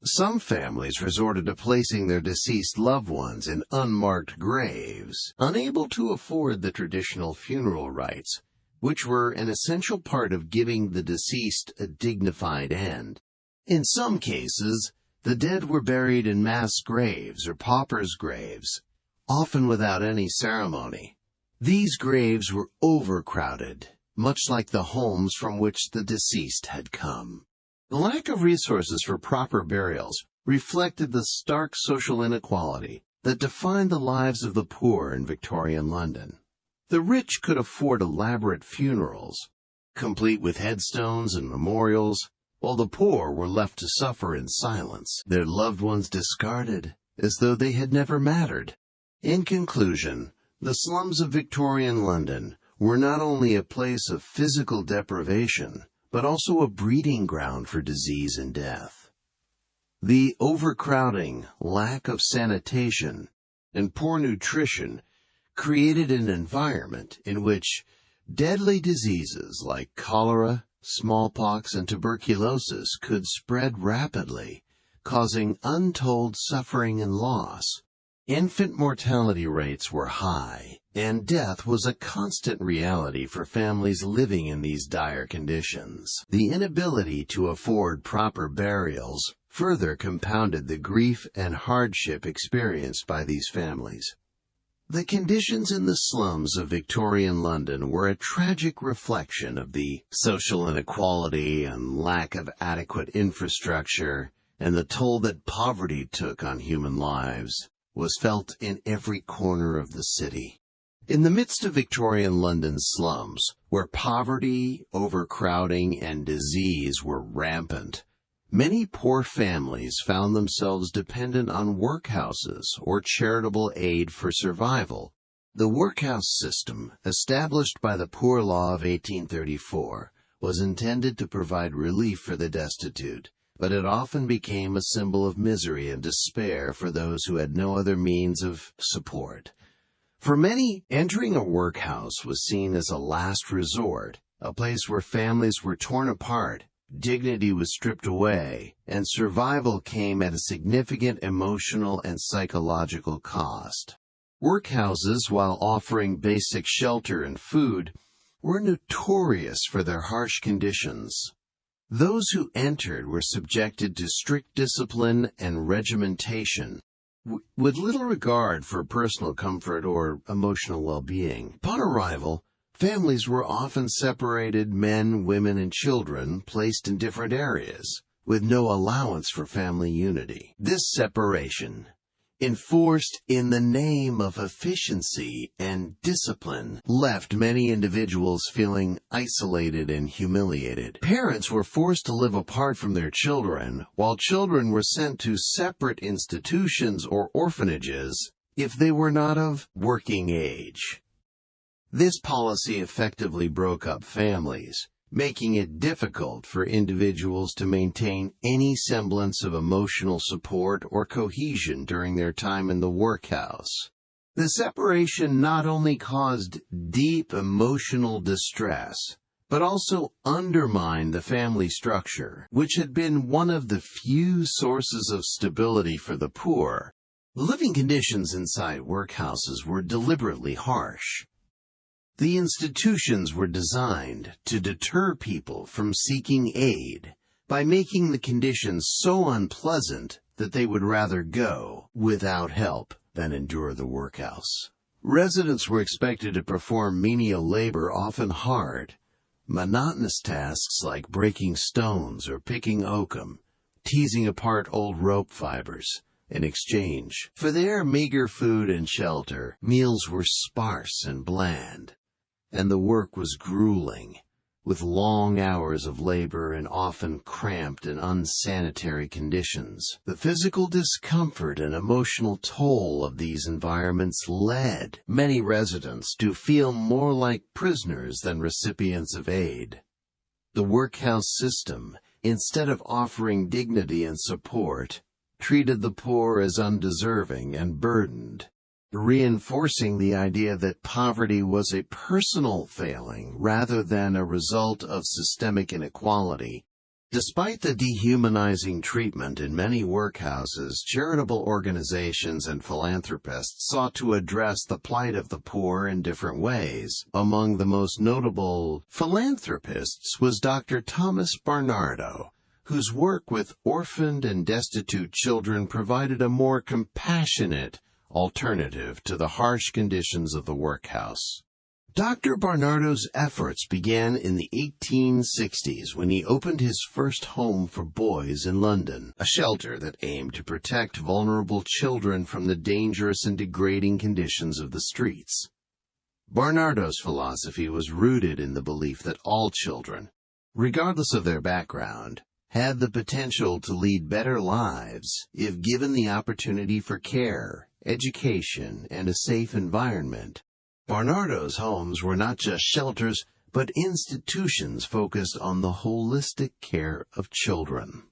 Some families resorted to placing their deceased loved ones in unmarked graves, unable to afford the traditional funeral rites, which were an essential part of giving the deceased a dignified end. In some cases, the dead were buried in mass graves or paupers' graves, often without any ceremony. These graves were overcrowded, much like the homes from which the deceased had come. The lack of resources for proper burials reflected the stark social inequality that defined the lives of the poor in Victorian London. The rich could afford elaborate funerals, complete with headstones and memorials, while the poor were left to suffer in silence, their loved ones discarded as though they had never mattered. In conclusion, the slums of Victorian London were not only a place of physical deprivation, but also a breeding ground for disease and death. The overcrowding, lack of sanitation, and poor nutrition created an environment in which deadly diseases like cholera, smallpox, and tuberculosis could spread rapidly, causing untold suffering and loss. Infant mortality rates were high, and death was a constant reality for families living in these dire conditions. The inability to afford proper burials further compounded the grief and hardship experienced by these families. The conditions in the slums of Victorian London were a tragic reflection of the social inequality and lack of adequate infrastructure, and the toll that poverty took on human lives was felt in every corner of the city. In the midst of Victorian London's slums, where poverty, overcrowding, and disease were rampant, many poor families found themselves dependent on workhouses or charitable aid for survival. The workhouse system, established by the Poor Law of 1834, was intended to provide relief for the destitute, but it often became a symbol of misery and despair for those who had no other means of support. For many, entering a workhouse was seen as a last resort, a place where families were torn apart, dignity was stripped away, and survival came at a significant emotional and psychological cost. Workhouses, while offering basic shelter and food, were notorious for their harsh conditions. Those who entered were subjected to strict discipline and regimentation, with little regard for personal comfort or emotional well-being. Upon arrival, families were often separated, men, women, and children placed in different areas, with no allowance for family unity. This separation, enforced in the name of efficiency and discipline, left many individuals feeling isolated and humiliated. Parents were forced to live apart from their children, while children were sent to separate institutions or orphanages if they were not of working age. This policy effectively broke up families, making it difficult for individuals to maintain any semblance of emotional support or cohesion during their time in the workhouse. The separation not only caused deep emotional distress, but also undermined the family structure, which had been one of the few sources of stability for the poor. Living conditions inside workhouses were deliberately harsh. The institutions were designed to deter people from seeking aid by making the conditions so unpleasant that they would rather go without help than endure the workhouse. Residents were expected to perform menial labor, often hard, monotonous tasks like breaking stones or picking oakum, teasing apart old rope fibers. In exchange for their meager food and shelter, meals were sparse and bland, and the work was grueling, with long hours of labor and often cramped and unsanitary conditions. The physical discomfort and emotional toll of these environments led many residents to feel more like prisoners than recipients of aid. The workhouse system, instead of offering dignity and support, treated the poor as undeserving and burdened, reinforcing the idea that poverty was a personal failing rather than a result of systemic inequality. Despite the dehumanizing treatment in many workhouses, charitable organizations and philanthropists sought to address the plight of the poor in different ways. Among the most notable philanthropists was Dr. Thomas Barnardo, whose work with orphaned and destitute children provided a more compassionate alternative to the harsh conditions of the workhouse. Dr. Barnardo's efforts began in the 1860s when he opened his first home for boys in London, a shelter that aimed to protect vulnerable children from the dangerous and degrading conditions of the streets. Barnardo's philosophy was rooted in the belief that all children, regardless of their background, had the potential to lead better lives if given the opportunity for care, education, and a safe environment. Barnardo's homes were not just shelters, but institutions focused on the holistic care of children.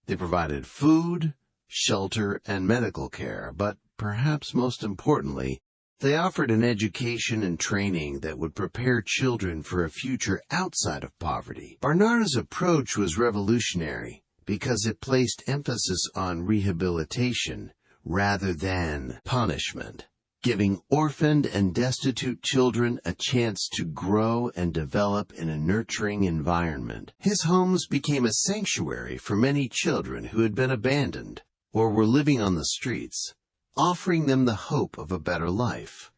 They provided food, shelter, and medical care, but perhaps most importantly, they offered an education and training that would prepare children for a future outside of poverty. Barnardo's approach was revolutionary because it placed emphasis on rehabilitation rather than punishment, giving orphaned and destitute children a chance to grow and develop in a nurturing environment. His homes became a sanctuary for many children who had been abandoned or were living on the streets, offering them the hope of a better life.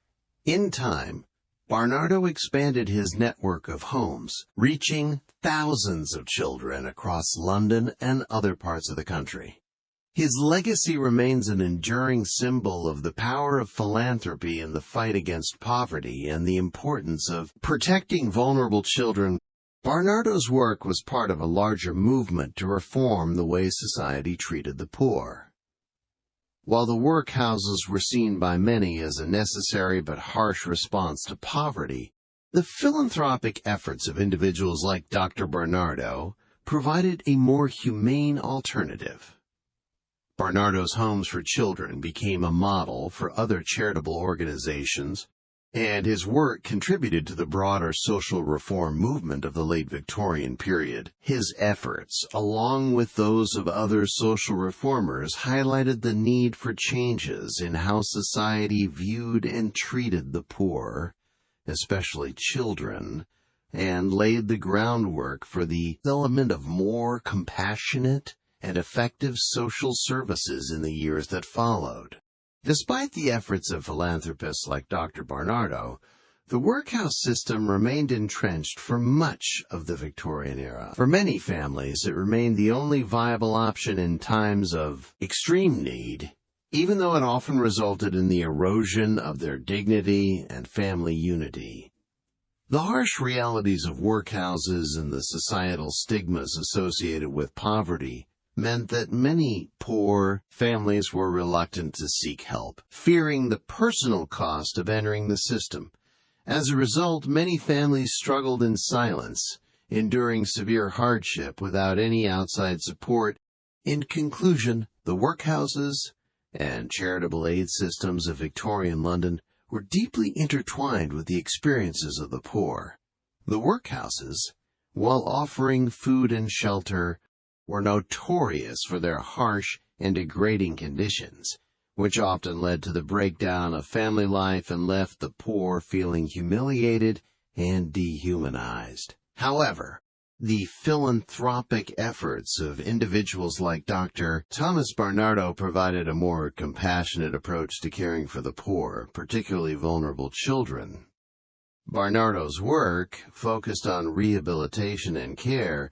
In time, Barnardo expanded his network of homes, reaching thousands of children across London and other parts of the country. His legacy remains an enduring symbol of the power of philanthropy in the fight against poverty and the importance of protecting vulnerable children. Barnardo's work was part of a larger movement to reform the way society treated the poor. While the workhouses were seen by many as a necessary but harsh response to poverty, the philanthropic efforts of individuals like Dr. Barnardo provided a more humane alternative. Barnardo's Homes for Children became a model for other charitable organizations, and his work contributed to the broader social reform movement of the late Victorian period. His efforts, along with those of other social reformers, highlighted the need for changes in how society viewed and treated the poor, especially children, and laid the groundwork for the development of more compassionate and effective social services in the years that followed. Despite the efforts of philanthropists like Dr. Barnardo, the workhouse system remained entrenched for much of the Victorian era. For many families, it remained the only viable option in times of extreme need, even though it often resulted in the erosion of their dignity and family unity. The harsh realities of workhouses and the societal stigmas associated with poverty meant that many poor families were reluctant to seek help, fearing the personal cost of entering the system. As a result, many families struggled in silence, enduring severe hardship without any outside support. In conclusion, the workhouses and charitable aid systems of Victorian London were deeply intertwined with the experiences of the poor. The workhouses, while offering food and shelter, were notorious for their harsh and degrading conditions, which often led to the breakdown of family life and left the poor feeling humiliated and dehumanized. However, the philanthropic efforts of individuals like Dr. Thomas Barnardo provided a more compassionate approach to caring for the poor, particularly vulnerable children. Barnardo's work, focused on rehabilitation and care,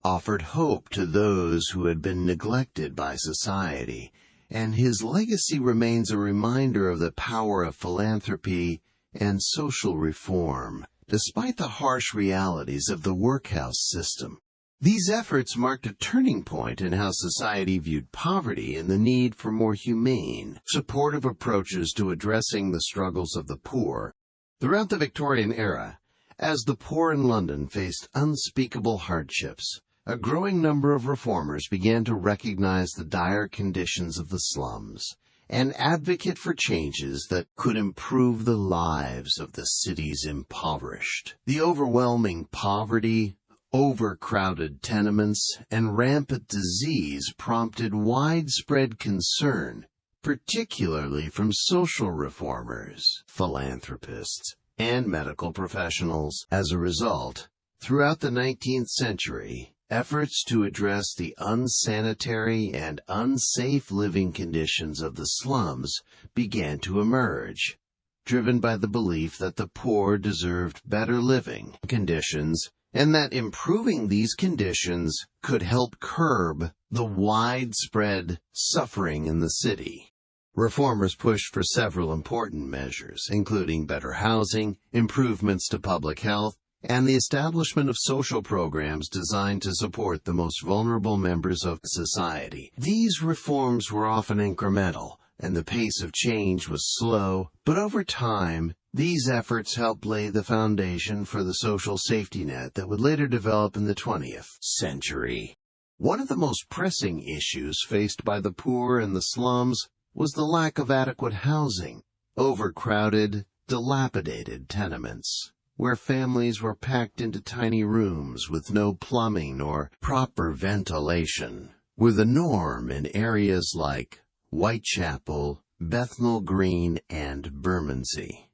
offered hope to those who had been neglected by society, and his legacy remains a reminder of the power of philanthropy and social reform. Despite the harsh realities of the workhouse system, these efforts marked a turning point in how society viewed poverty and the need for more humane, supportive approaches to addressing the struggles of the poor. Throughout the Victorian era, as the poor in London faced unspeakable hardships, a growing number of reformers began to recognize the dire conditions of the slums and advocate for changes that could improve the lives of the city's impoverished. The overwhelming poverty, Overcrowded tenements and rampant disease prompted widespread concern, particularly from social reformers, philanthropists, and medical professionals. As a result, throughout the 19th century, efforts to address the unsanitary and unsafe living conditions of the slums began to emerge, driven by the belief that the poor deserved better living conditions and that improving these conditions could help curb the widespread suffering in the city. Reformers pushed for several important measures, including better housing, improvements to public health, and the establishment of social programs designed to support the most vulnerable members of society. These reforms were often incremental, and the pace of change was slow, but over time, these efforts helped lay the foundation for the social safety net that would later develop in the 20th century. One of the most pressing issues faced by the poor in the slums was the lack of adequate housing. Overcrowded, dilapidated tenements, where families were packed into tiny rooms with no plumbing or proper ventilation, were the norm in areas like Whitechapel, Bethnal Green, and Bermondsey.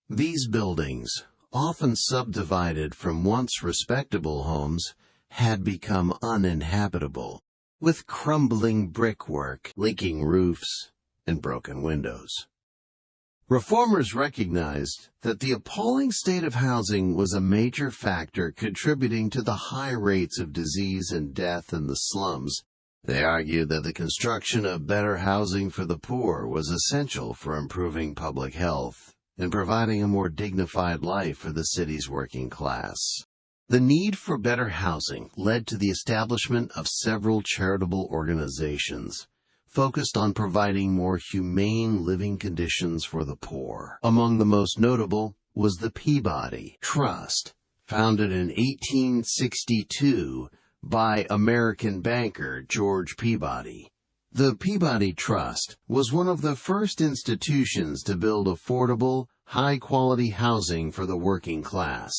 These buildings, often subdivided from once respectable homes, had become uninhabitable, with crumbling brickwork, leaking roofs, and broken windows. Reformers recognized that the appalling state of housing was a major factor contributing to the high rates of disease and death in the slums. They argued that the construction of better housing for the poor was essential for improving public health and providing a more dignified life for the city's working class. The need for better housing led to the establishment of several charitable organizations focused on providing more humane living conditions for the poor. Among the most notable was the Peabody Trust, founded in 1862 by American banker George Peabody. The Peabody Trust was one of the first institutions to build affordable, high-quality housing for the working class.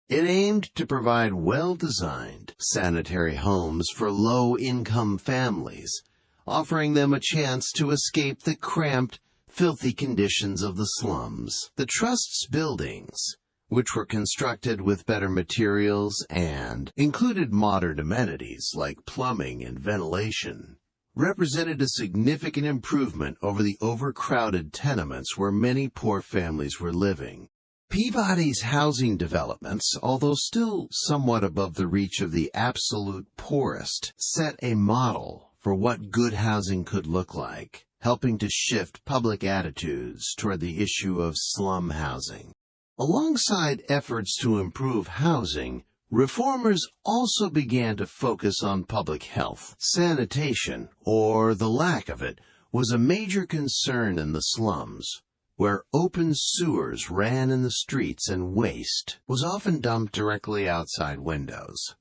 It aimed to provide well-designed, sanitary homes for low-income families, offering them a chance to escape the cramped, filthy conditions of the slums. The Trust's buildings, which were constructed with better materials and included modern amenities like plumbing and ventilation, represented a significant improvement over the overcrowded tenements where many poor families were living. Peabody's housing developments, although still somewhat above the reach of the absolute poorest, set a model for what good housing could look like, helping to shift public attitudes toward the issue of slum housing. Alongside efforts to improve housing, reformers also began to focus on public health. Sanitation, or the lack of it, was a major concern in the slums, where open sewers ran in the streets and waste was often dumped directly outside windows.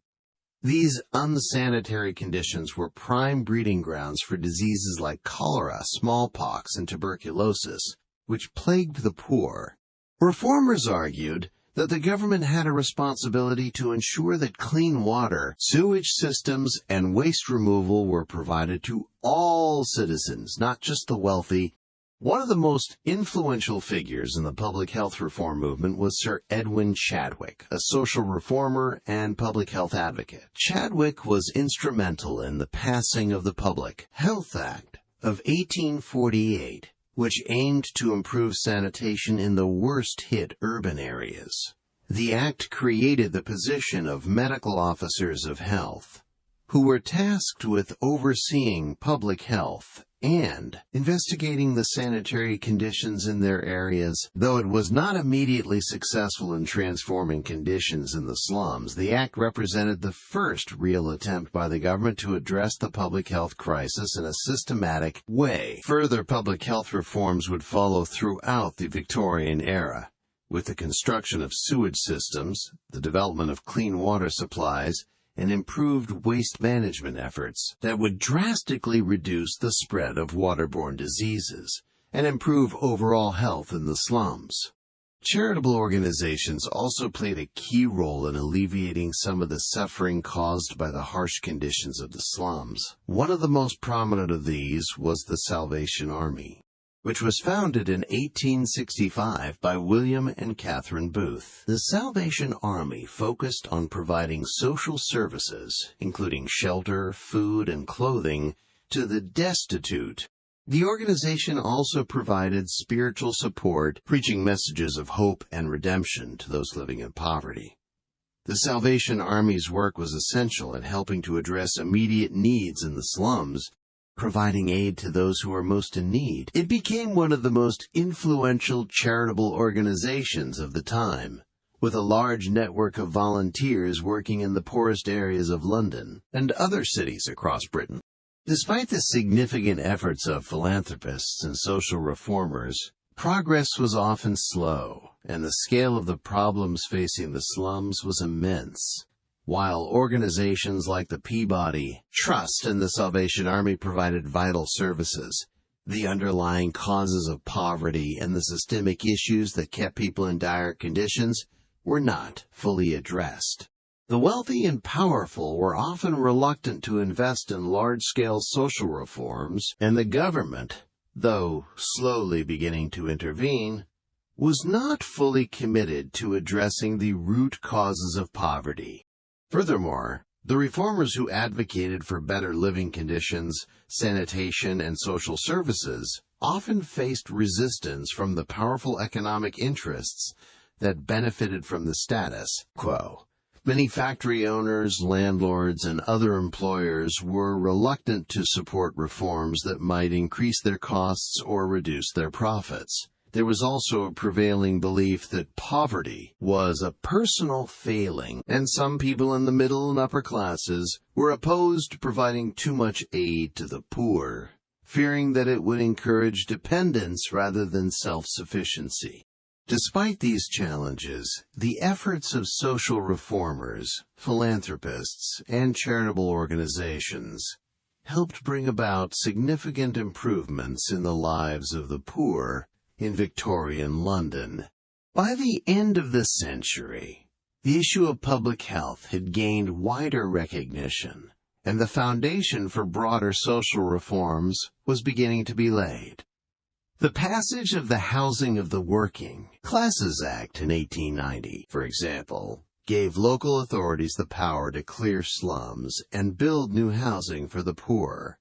These unsanitary conditions were prime breeding grounds for diseases like cholera, smallpox, and tuberculosis, which plagued the poor. Reformers argued that the government had a responsibility to ensure that clean water, sewage systems, and waste removal were provided to all citizens, not just the wealthy. One of the most influential figures in the public health reform movement was Sir Edwin Chadwick, a social reformer and public health advocate. Chadwick was instrumental in the passing of the Public Health Act of 1848, which aimed to improve sanitation in the worst-hit urban areas. The act created the position of medical officers of health, who were tasked with overseeing public health and investigating the sanitary conditions in their areas. Though it was not immediately successful in transforming conditions in the slums, the act represented the first real attempt by the government to address the public health crisis in a systematic way. Further public health reforms would follow throughout the Victorian era, with the construction of sewage systems, the development of clean water supplies, and improved waste management efforts that would drastically reduce the spread of waterborne diseases and improve overall health in the slums. Charitable organizations also played a key role in alleviating some of the suffering caused by the harsh conditions of the slums. One of the most prominent of these was the Salvation Army, which was founded in 1865 by William and Catherine Booth. The Salvation Army focused on providing social services, including shelter, food, and clothing, to the destitute. The organization also provided spiritual support, preaching messages of hope and redemption to those living in poverty. The Salvation Army's work was essential in helping to address immediate needs in the slums, providing aid to those who are most in need. It became one of the most influential charitable organizations of the time, with a large network of volunteers working in the poorest areas of London and other cities across Britain. Despite the significant efforts of philanthropists and social reformers, progress was often slow, and the scale of the problems facing the slums was immense. While organizations like the Peabody Trust and the Salvation Army provided vital services, the underlying causes of poverty and the systemic issues that kept people in dire conditions were not fully addressed. The wealthy and powerful were often reluctant to invest in large-scale social reforms, and the government, though slowly beginning to intervene, was not fully committed to addressing the root causes of poverty. Furthermore, the reformers who advocated for better living conditions, sanitation, and social services often faced resistance from the powerful economic interests that benefited from the status quo. Many factory owners, landlords, and other employers were reluctant to support reforms that might increase their costs or reduce their profits. There was also a prevailing belief that poverty was a personal failing, and some people in the middle and upper classes were opposed to providing too much aid to the poor, fearing that it would encourage dependence rather than self-sufficiency. Despite these challenges, the efforts of social reformers, philanthropists, and charitable organizations helped bring about significant improvements in the lives of the poor in Victorian London. By the end of the century, the issue of public health had gained wider recognition, and the foundation for broader social reforms was beginning to be laid. The passage of the Housing of the Working Classes Act in 1890, for example, gave local authorities the power to clear slums and build new housing for the poor.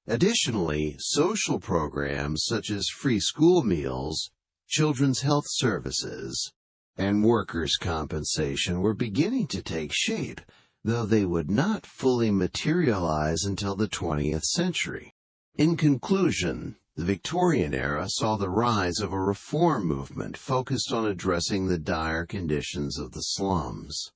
Additionally, social programs such as free school meals, children's health services, and workers' compensation were beginning to take shape, though they would not fully materialize until the 20th century. In conclusion, the Victorian era saw the rise of a reform movement focused on addressing the dire conditions of the slums.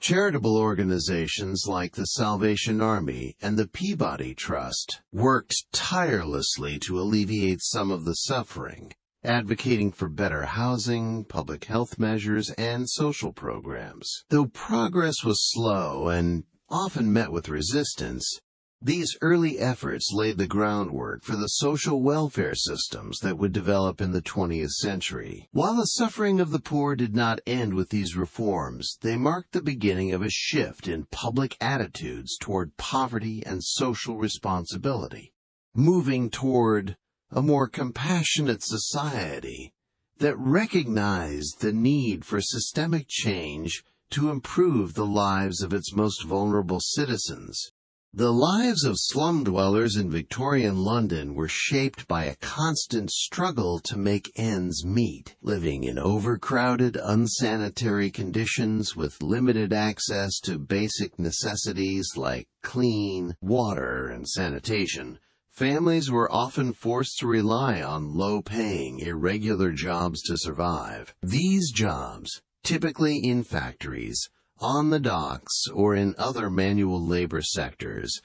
Charitable organizations like the Salvation Army and the Peabody Trust worked tirelessly to alleviate some of the suffering, advocating for better housing, public health measures, and social programs. Though progress was slow and often met with resistance, these early efforts laid the groundwork for the social welfare systems that would develop in the 20th century. While the suffering of the poor did not end with these reforms, they marked the beginning of a shift in public attitudes toward poverty and social responsibility, moving toward a more compassionate society that recognized the need for systemic change to improve the lives of its most vulnerable citizens. The lives of slum dwellers in Victorian London were shaped by a constant struggle to make ends meet, living in overcrowded, unsanitary conditions with limited access to basic necessities like clean water and sanitation. Families were often forced to rely on low-paying, irregular jobs to survive. These jobs, typically in factories, on the docks, or in other manual labor sectors,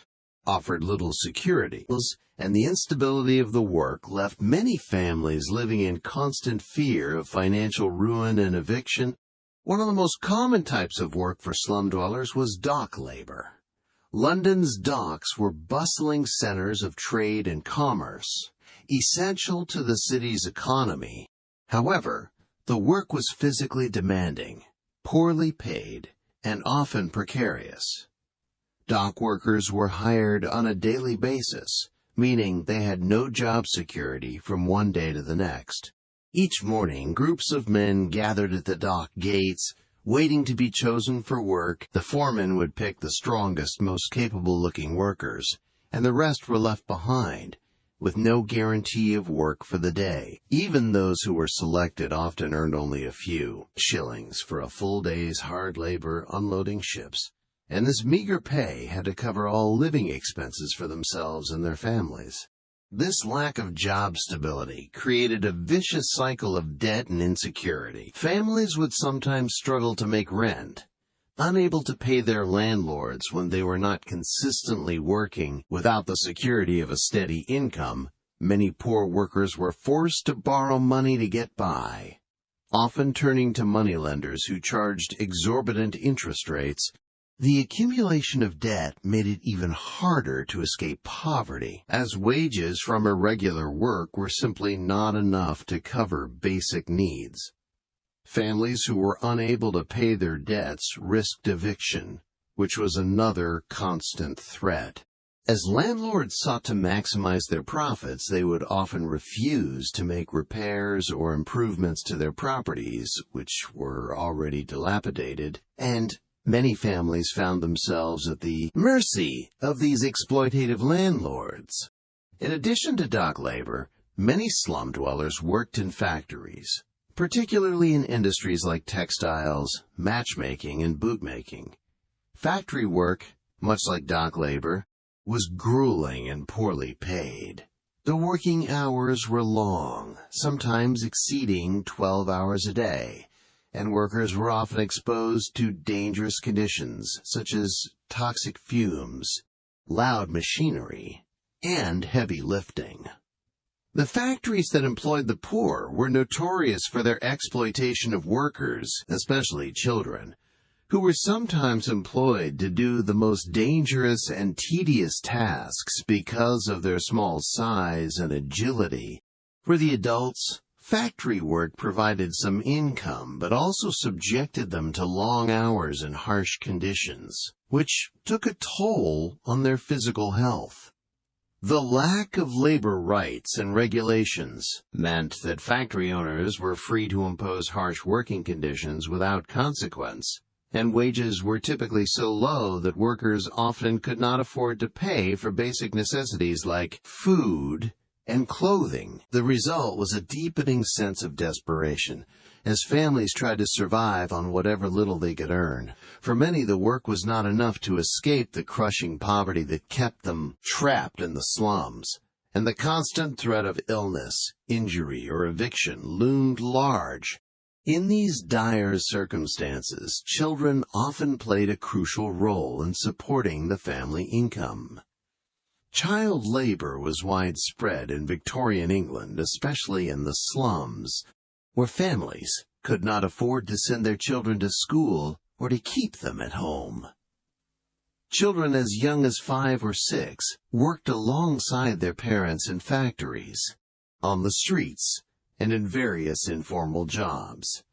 offered little security, and the instability of the work left many families living in constant fear of financial ruin and eviction. One of the most common types of work for slum dwellers was dock labor. London's docks were bustling centers of trade and commerce, essential to the city's economy. However, The work was physically demanding, poorly paid, and often precarious. Dock workers were hired on a daily basis, meaning they had no job security from one day to the next. Each morning, groups of men gathered at the dock gates, waiting to be chosen for work. The foreman would pick the strongest, most capable-looking workers, and the rest were left behind, with no guarantee of work for the day. Even those who were selected often earned only a few shillings for a full day's hard labor unloading ships, and this meager pay had to cover all living expenses for themselves and their families. This lack of job stability created a vicious cycle of debt and insecurity. Families would sometimes struggle to make rent, unable to pay their landlords when they were not consistently working. Without the security of a steady income, many poor workers were forced to borrow money to get by, often turning to moneylenders who charged exorbitant interest rates. The accumulation of debt made it even harder to escape poverty, as wages from irregular work were simply not enough to cover basic needs. Families who were unable to pay their debts risked eviction, which was another constant threat. As landlords sought to maximize their profits, they would often refuse to make repairs or improvements to their properties, which were already dilapidated, and many families found themselves at the mercy of these exploitative landlords. In addition to dock labor, many slum dwellers worked in factories, particularly in industries like textiles, matchmaking, and bootmaking. Factory work, much like dock labor, was grueling and poorly paid. The working hours were long, sometimes exceeding 12 hours a day, and workers were often exposed to dangerous conditions such as toxic fumes, loud machinery, and heavy lifting. The factories that employed the poor were notorious for their exploitation of workers, especially children, who were sometimes employed to do the most dangerous and tedious tasks because of their small size and agility. For the adults, factory work provided some income, but also subjected them to long hours and harsh conditions, which took a toll on their physical health. The lack of labor rights and regulations meant that factory owners were free to impose harsh working conditions without consequence, and wages were typically so low that workers often could not afford to pay for basic necessities like food and clothing. The result was a deepening sense of desperation, as families tried to survive on whatever little they could earn. For many, the work was not enough to escape the crushing poverty that kept them trapped in the slums, and the constant threat of illness, injury, or eviction loomed large. In these dire circumstances, children often played a crucial role in supporting the family income. Child labor was widespread in Victorian England, especially in the slums, where families could not afford to send their children to school or to keep them at home. Children as young as 5 or 6 worked alongside their parents in factories, on the streets, and in various informal jobs.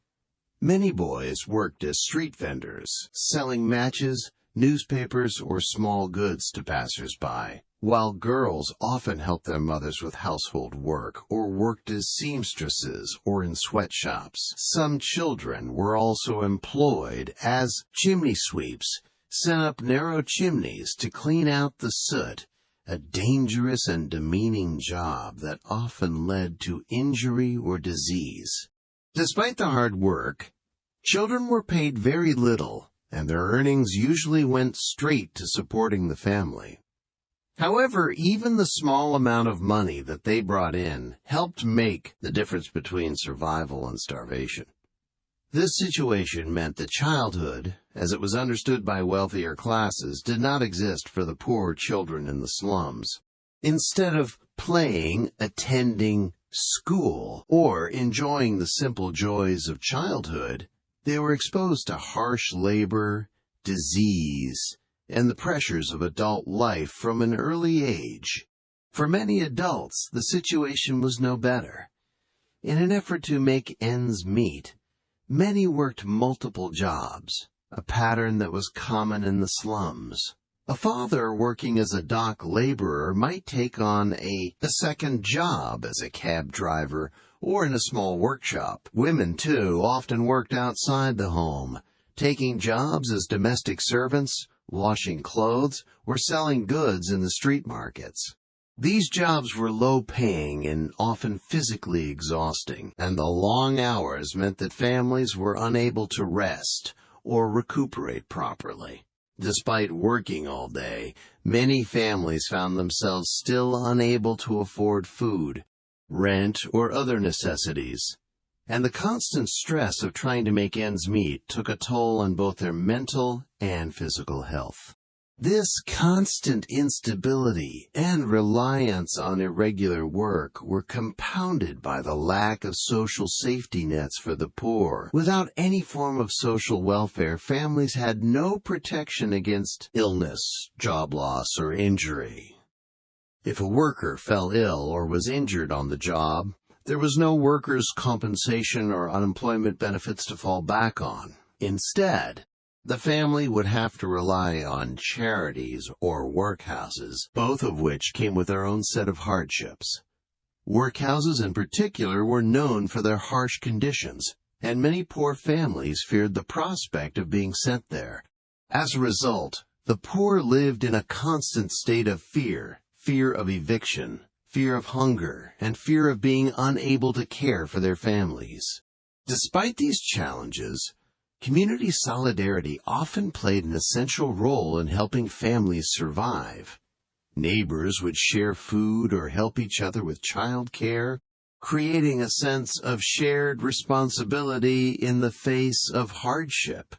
Many boys worked as street vendors, selling matches, newspapers, or small goods to passers-by, while girls often helped their mothers with household work or worked as seamstresses or in sweatshops. Some children were also employed as chimney sweeps, sent up narrow chimneys to clean out the soot, a dangerous and demeaning job that often led to injury or disease. Despite the hard work, children were paid very little, and their earnings usually went straight to supporting the family. However, even the small amount of money that they brought in helped make the difference between survival and starvation. This situation meant that childhood, as it was understood by wealthier classes, did not exist for the poor children in the slums. Instead of playing, attending school, or enjoying the simple joys of childhood, they were exposed to harsh labor, disease, and the pressures of adult life from an early age. For many adults, the situation was no better. In an effort to make ends meet, many worked multiple jobs, a pattern that was common in the slums. A father working as a dock laborer might take on a second job as a cab driver or in a small workshop. Women, too, often worked outside the home, taking jobs as domestic servants, washing clothes, or selling goods in the street markets. These jobs were low-paying and often physically exhausting, and the long hours meant that families were unable to rest or recuperate properly. Despite working all day, many families found themselves still unable to afford food, rent, or other necessities, and the constant stress of trying to make ends meet took a toll on both their mental and physical health. This constant instability and reliance on irregular work were compounded by the lack of social safety nets for the poor. Without any form of social welfare, families had no protection against illness, job loss, or injury. If a worker fell ill or was injured on the job, there was no workers' compensation or unemployment benefits to fall back on. Instead, the family would have to rely on charities or workhouses, both of which came with their own set of hardships. Workhouses in particular were known for their harsh conditions, and many poor families feared the prospect of being sent there. As a result, the poor lived in a constant state of fear of eviction, fear of hunger, and fear of being unable to care for their families. Despite these challenges, community solidarity often played an essential role in helping families survive. Neighbors would share food or help each other with child care, creating a sense of shared responsibility in the face of hardship.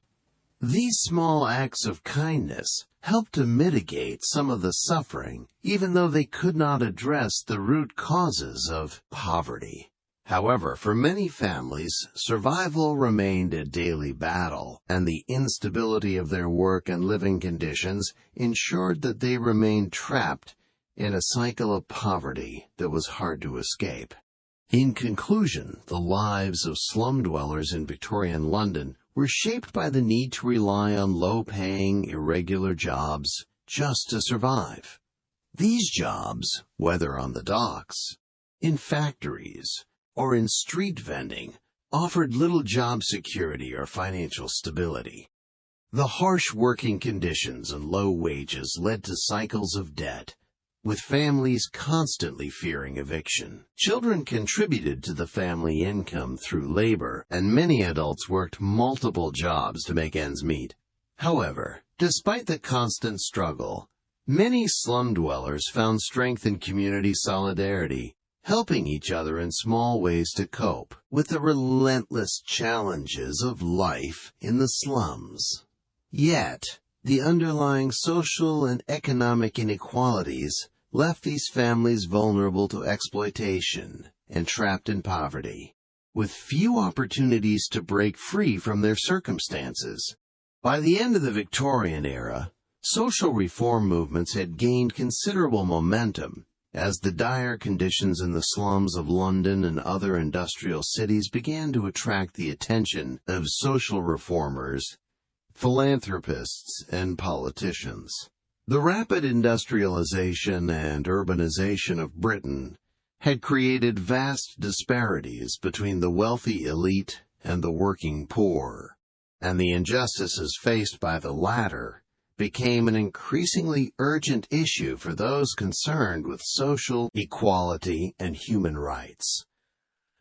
These small acts of kindness helped to mitigate some of the suffering, even though they could not address the root causes of poverty. However, for many families, survival remained a daily battle, and the instability of their work and living conditions ensured that they remained trapped in a cycle of poverty that was hard to escape. In conclusion, the lives of slum dwellers in Victorian London were shaped by the need to rely on low-paying, irregular jobs just to survive. These jobs, whether on the docks, in factories, or in street vending, offered little job security or financial stability. The harsh working conditions and low wages led to cycles of debt, with families constantly fearing eviction. Children contributed to the family income through labor, and many adults worked multiple jobs to make ends meet. However, despite the constant struggle, many slum dwellers found strength in community solidarity, helping each other in small ways to cope with the relentless challenges of life in the slums. Yet, the underlying social and economic inequalities left these families vulnerable to exploitation and trapped in poverty, with few opportunities to break free from their circumstances. By the end of the Victorian era, social reform movements had gained considerable momentum, as the dire conditions in the slums of London and other industrial cities began to attract the attention of social reformers, philanthropists, and politicians. The rapid industrialization and urbanization of Britain had created vast disparities between the wealthy elite and the working poor, and the injustices faced by the latter became an increasingly urgent issue for those concerned with social equality and human rights.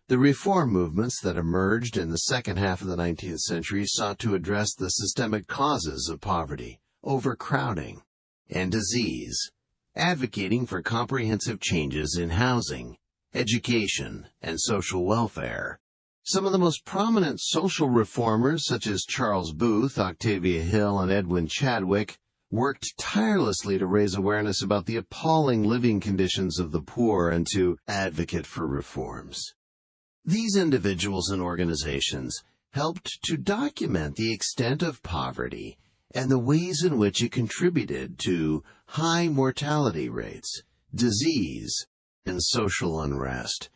The reform movements that emerged in the second half of the 19th century sought to address the systemic causes of poverty, overcrowding, and disease, advocating for comprehensive changes in housing, education, and social welfare. Some of the most prominent social reformers, such as Charles Booth, Octavia Hill, and Edwin Chadwick, worked tirelessly to raise awareness about the appalling living conditions of the poor and to advocate for reforms. These individuals and organizations helped to document the extent of poverty and the ways in which it contributed to high mortality rates, disease, and social unrest.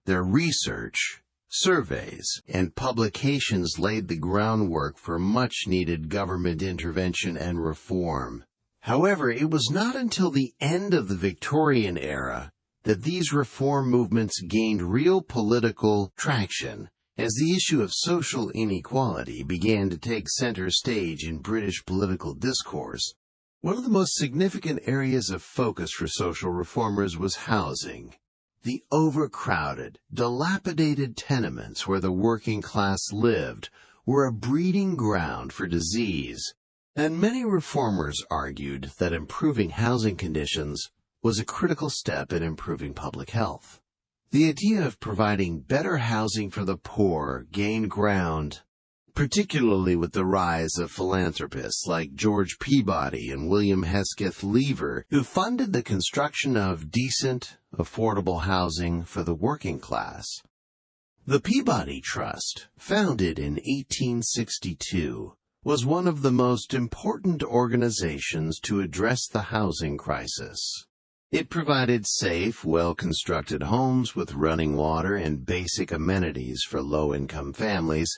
Their research, surveys, and publications laid the groundwork for much-needed government intervention and reform. However, it was not until the end of the Victorian era that these reform movements gained real political traction, as the issue of social inequality began to take center stage in British political discourse. One of the most significant areas of focus for social reformers was housing. The overcrowded, dilapidated tenements where the working class lived were a breeding ground for disease, and many reformers argued that improving housing conditions was a critical step in improving public health. The idea of providing better housing for the poor gained ground, particularly with the rise of philanthropists like George Peabody and William Hesketh Lever, who funded the construction of decent, affordable housing for the working class. The Peabody Trust, founded in 1862, was one of the most important organizations to address the housing crisis. It provided safe, well-constructed homes with running water and basic amenities for low-income families,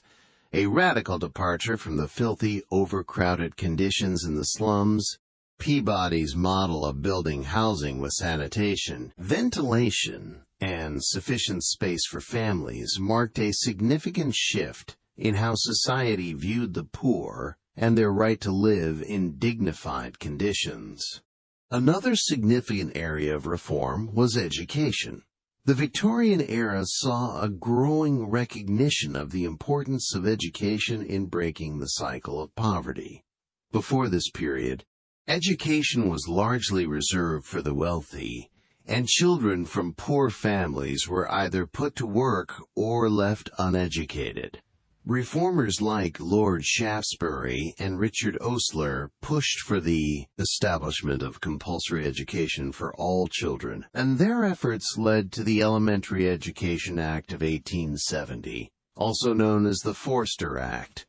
a radical departure from the filthy, overcrowded conditions in the slums. Peabody's model of building housing with sanitation, ventilation, and sufficient space for families marked a significant shift in how society viewed the poor and their right to live in dignified conditions. Another significant area of reform was education. The Victorian era saw a growing recognition of the importance of education in breaking the cycle of poverty. Before this period, education was largely reserved for the wealthy, and children from poor families were either put to work or left uneducated. Reformers like Lord Shaftesbury and Richard Osler pushed for the establishment of compulsory education for all children, and their efforts led to the Elementary Education Act of 1870, also known as the Forster Act.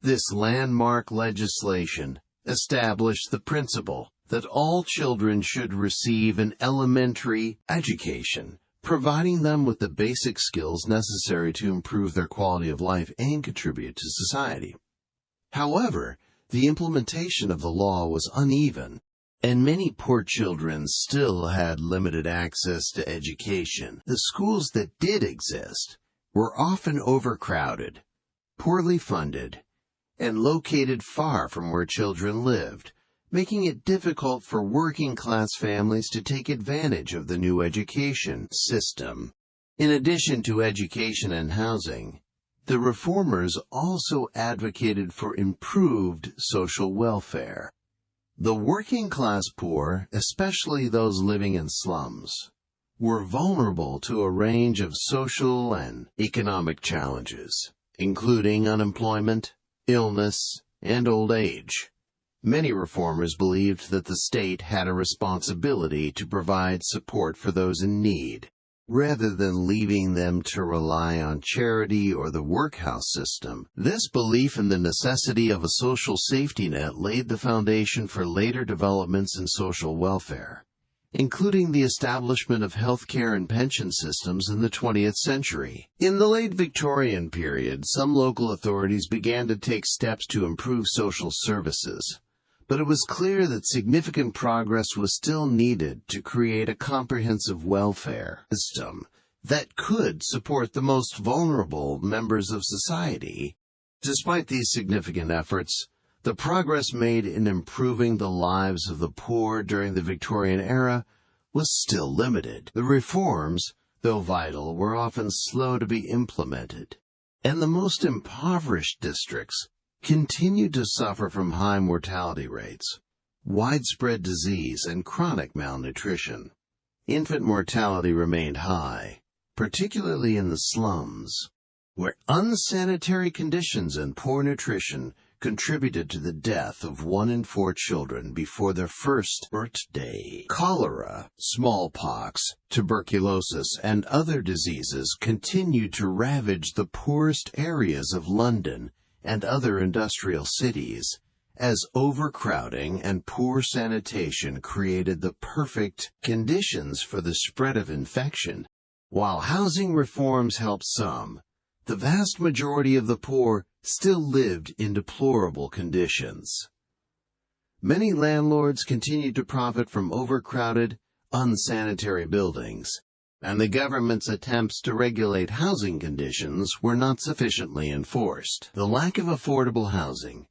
This landmark legislation established the principle that all children should receive an elementary education, providing them with the basic skills necessary to improve their quality of life and contribute to society. However, the implementation of the law was uneven, and many poor children still had limited access to education. The schools that did exist were often overcrowded, poorly funded, and located far from where children lived, making it difficult for working-class families to take advantage of the new education system. In addition to education and housing, the reformers also advocated for improved social welfare. The working-class poor, especially those living in slums, were vulnerable to a range of social and economic challenges, including unemployment, illness, and old age. Many reformers believed that the state had a responsibility to provide support for those in need, rather than leaving them to rely on charity or the workhouse system. This belief in the necessity of a social safety net laid the foundation for later developments in social welfare, including the establishment of healthcare and pension systems in the 20th century. In the late Victorian period, some local authorities began to take steps to improve social services, but it was clear that significant progress was still needed to create a comprehensive welfare system that could support the most vulnerable members of society. Despite these significant efforts, the progress made in improving the lives of the poor during the Victorian era was still limited. The reforms, though vital, were often slow to be implemented, and the most impoverished districts continued to suffer from high mortality rates, widespread disease, and chronic malnutrition. Infant mortality remained high, particularly in the slums, where unsanitary conditions and poor nutrition contributed to the death of 1 in 4 children before their first birthday. Cholera, smallpox, tuberculosis, and other diseases continued to ravage the poorest areas of London and other industrial cities, as overcrowding and poor sanitation created the perfect conditions for the spread of infection. While housing reforms helped some, the vast majority of the poor still lived in deplorable conditions. Many landlords continued to profit from overcrowded, unsanitary buildings, and the government's attempts to regulate housing conditions were not sufficiently enforced. The lack of affordable housing,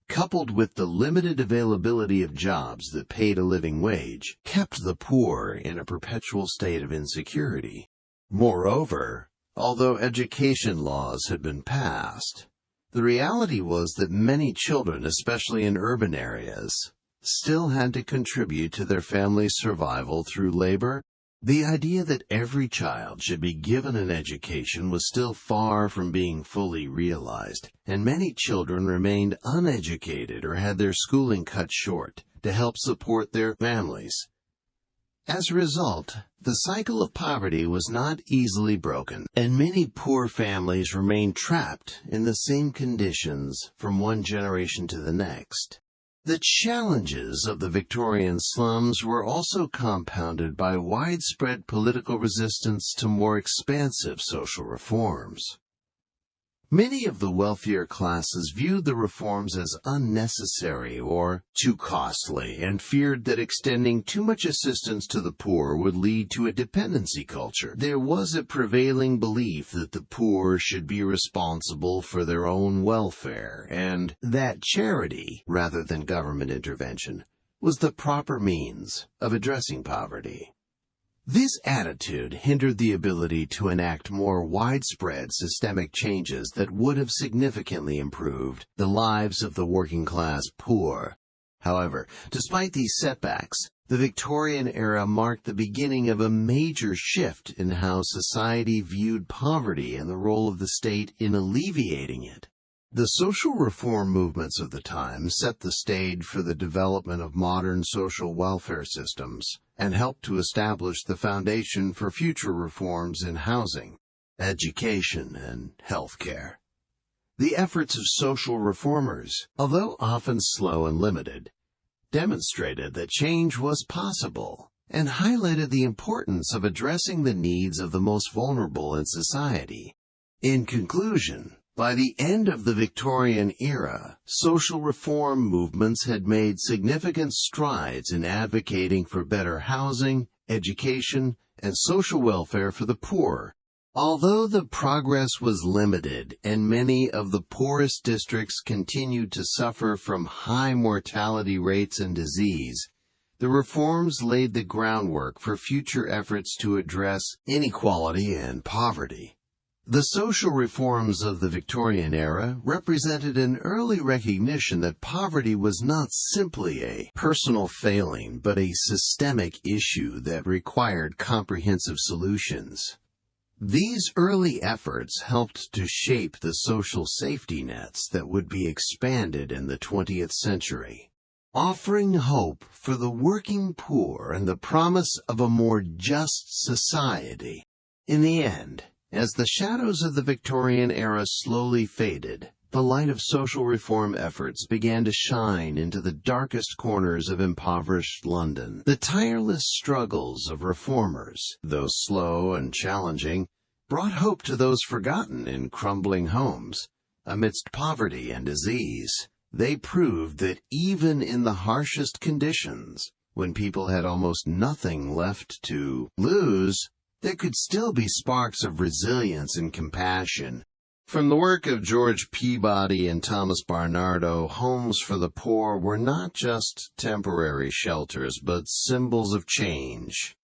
coupled with the limited availability of jobs that paid a living wage, kept the poor in a perpetual state of insecurity. Moreover, although education laws had been passed, the reality was that many children, especially in urban areas, still had to contribute to their family's survival through labor. The idea that every child should be given an education was still far from being fully realized, and many children remained uneducated or had their schooling cut short to help support their families. As a result, the cycle of poverty was not easily broken, and many poor families remained trapped in the same conditions from one generation to the next. The challenges of the Victorian slums were also compounded by widespread political resistance to more expansive social reforms. Many of the wealthier classes viewed the reforms as unnecessary or too costly and feared that extending too much assistance to the poor would lead to a dependency culture. There was a prevailing belief that the poor should be responsible for their own welfare and that charity, rather than government intervention, was the proper means of addressing poverty. This attitude hindered the ability to enact more widespread systemic changes that would have significantly improved the lives of the working-class poor. However, despite these setbacks, the Victorian era marked the beginning of a major shift in how society viewed poverty and the role of the state in alleviating it. The social reform movements of the time set the stage for the development of modern social welfare systems and helped to establish the foundation for future reforms in housing, education, and healthcare. The efforts of social reformers, although often slow and limited, demonstrated that change was possible and highlighted the importance of addressing the needs of the most vulnerable in society. In conclusion, by the end of the Victorian era, social reform movements had made significant strides in advocating for better housing, education, and social welfare for the poor. Although the progress was limited and many of the poorest districts continued to suffer from high mortality rates and disease, the reforms laid the groundwork for future efforts to address inequality and poverty. The social reforms of the Victorian era represented an early recognition that poverty was not simply a personal failing but a systemic issue that required comprehensive solutions. These early efforts helped to shape the social safety nets that would be expanded in the 20th century, offering hope for the working poor and the promise of a more just society. In the end, as the shadows of the Victorian era slowly faded, the light of social reform efforts began to shine into the darkest corners of impoverished London. The tireless struggles of reformers, though slow and challenging, brought hope to those forgotten in crumbling homes. Amidst poverty and disease, they proved that even in the harshest conditions, when people had almost nothing left to lose, there could still be sparks of resilience and compassion. From the work of George Peabody and Thomas Barnardo, homes for the poor were not just temporary shelters, but symbols of change.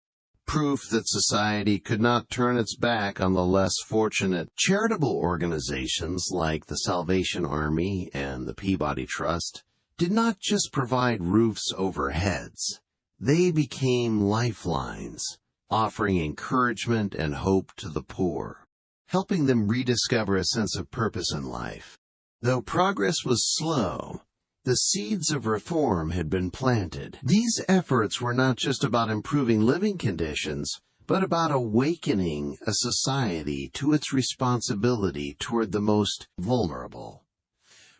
Proof that society could not turn its back on the less fortunate. Charitable organizations like the Salvation Army and the Peabody Trust did not just provide roofs over heads. They became lifelines, offering encouragement and hope to the poor, helping them rediscover a sense of purpose in life. Though progress was slow, the seeds of reform had been planted. These efforts were not just about improving living conditions, but about awakening a society to its responsibility toward the most vulnerable.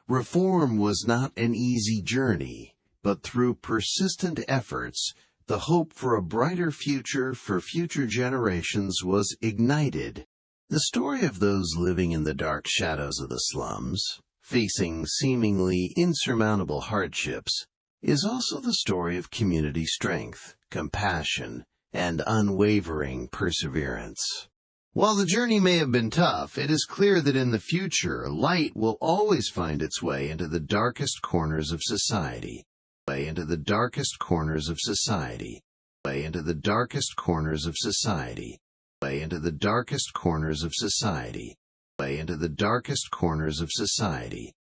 Reform was not an easy journey, but through persistent efforts, the hope for a brighter future for future generations was ignited. The story of those living in the dark shadows of the slums, facing seemingly insurmountable hardships, is also the story of community strength, compassion, and unwavering perseverance. While the journey may have been tough, it is clear that in the future, light will always find its way into the darkest corners of society, into the darkest corners of society, into the darkest corners of society, into the darkest corners of society, into the darkest corners of society.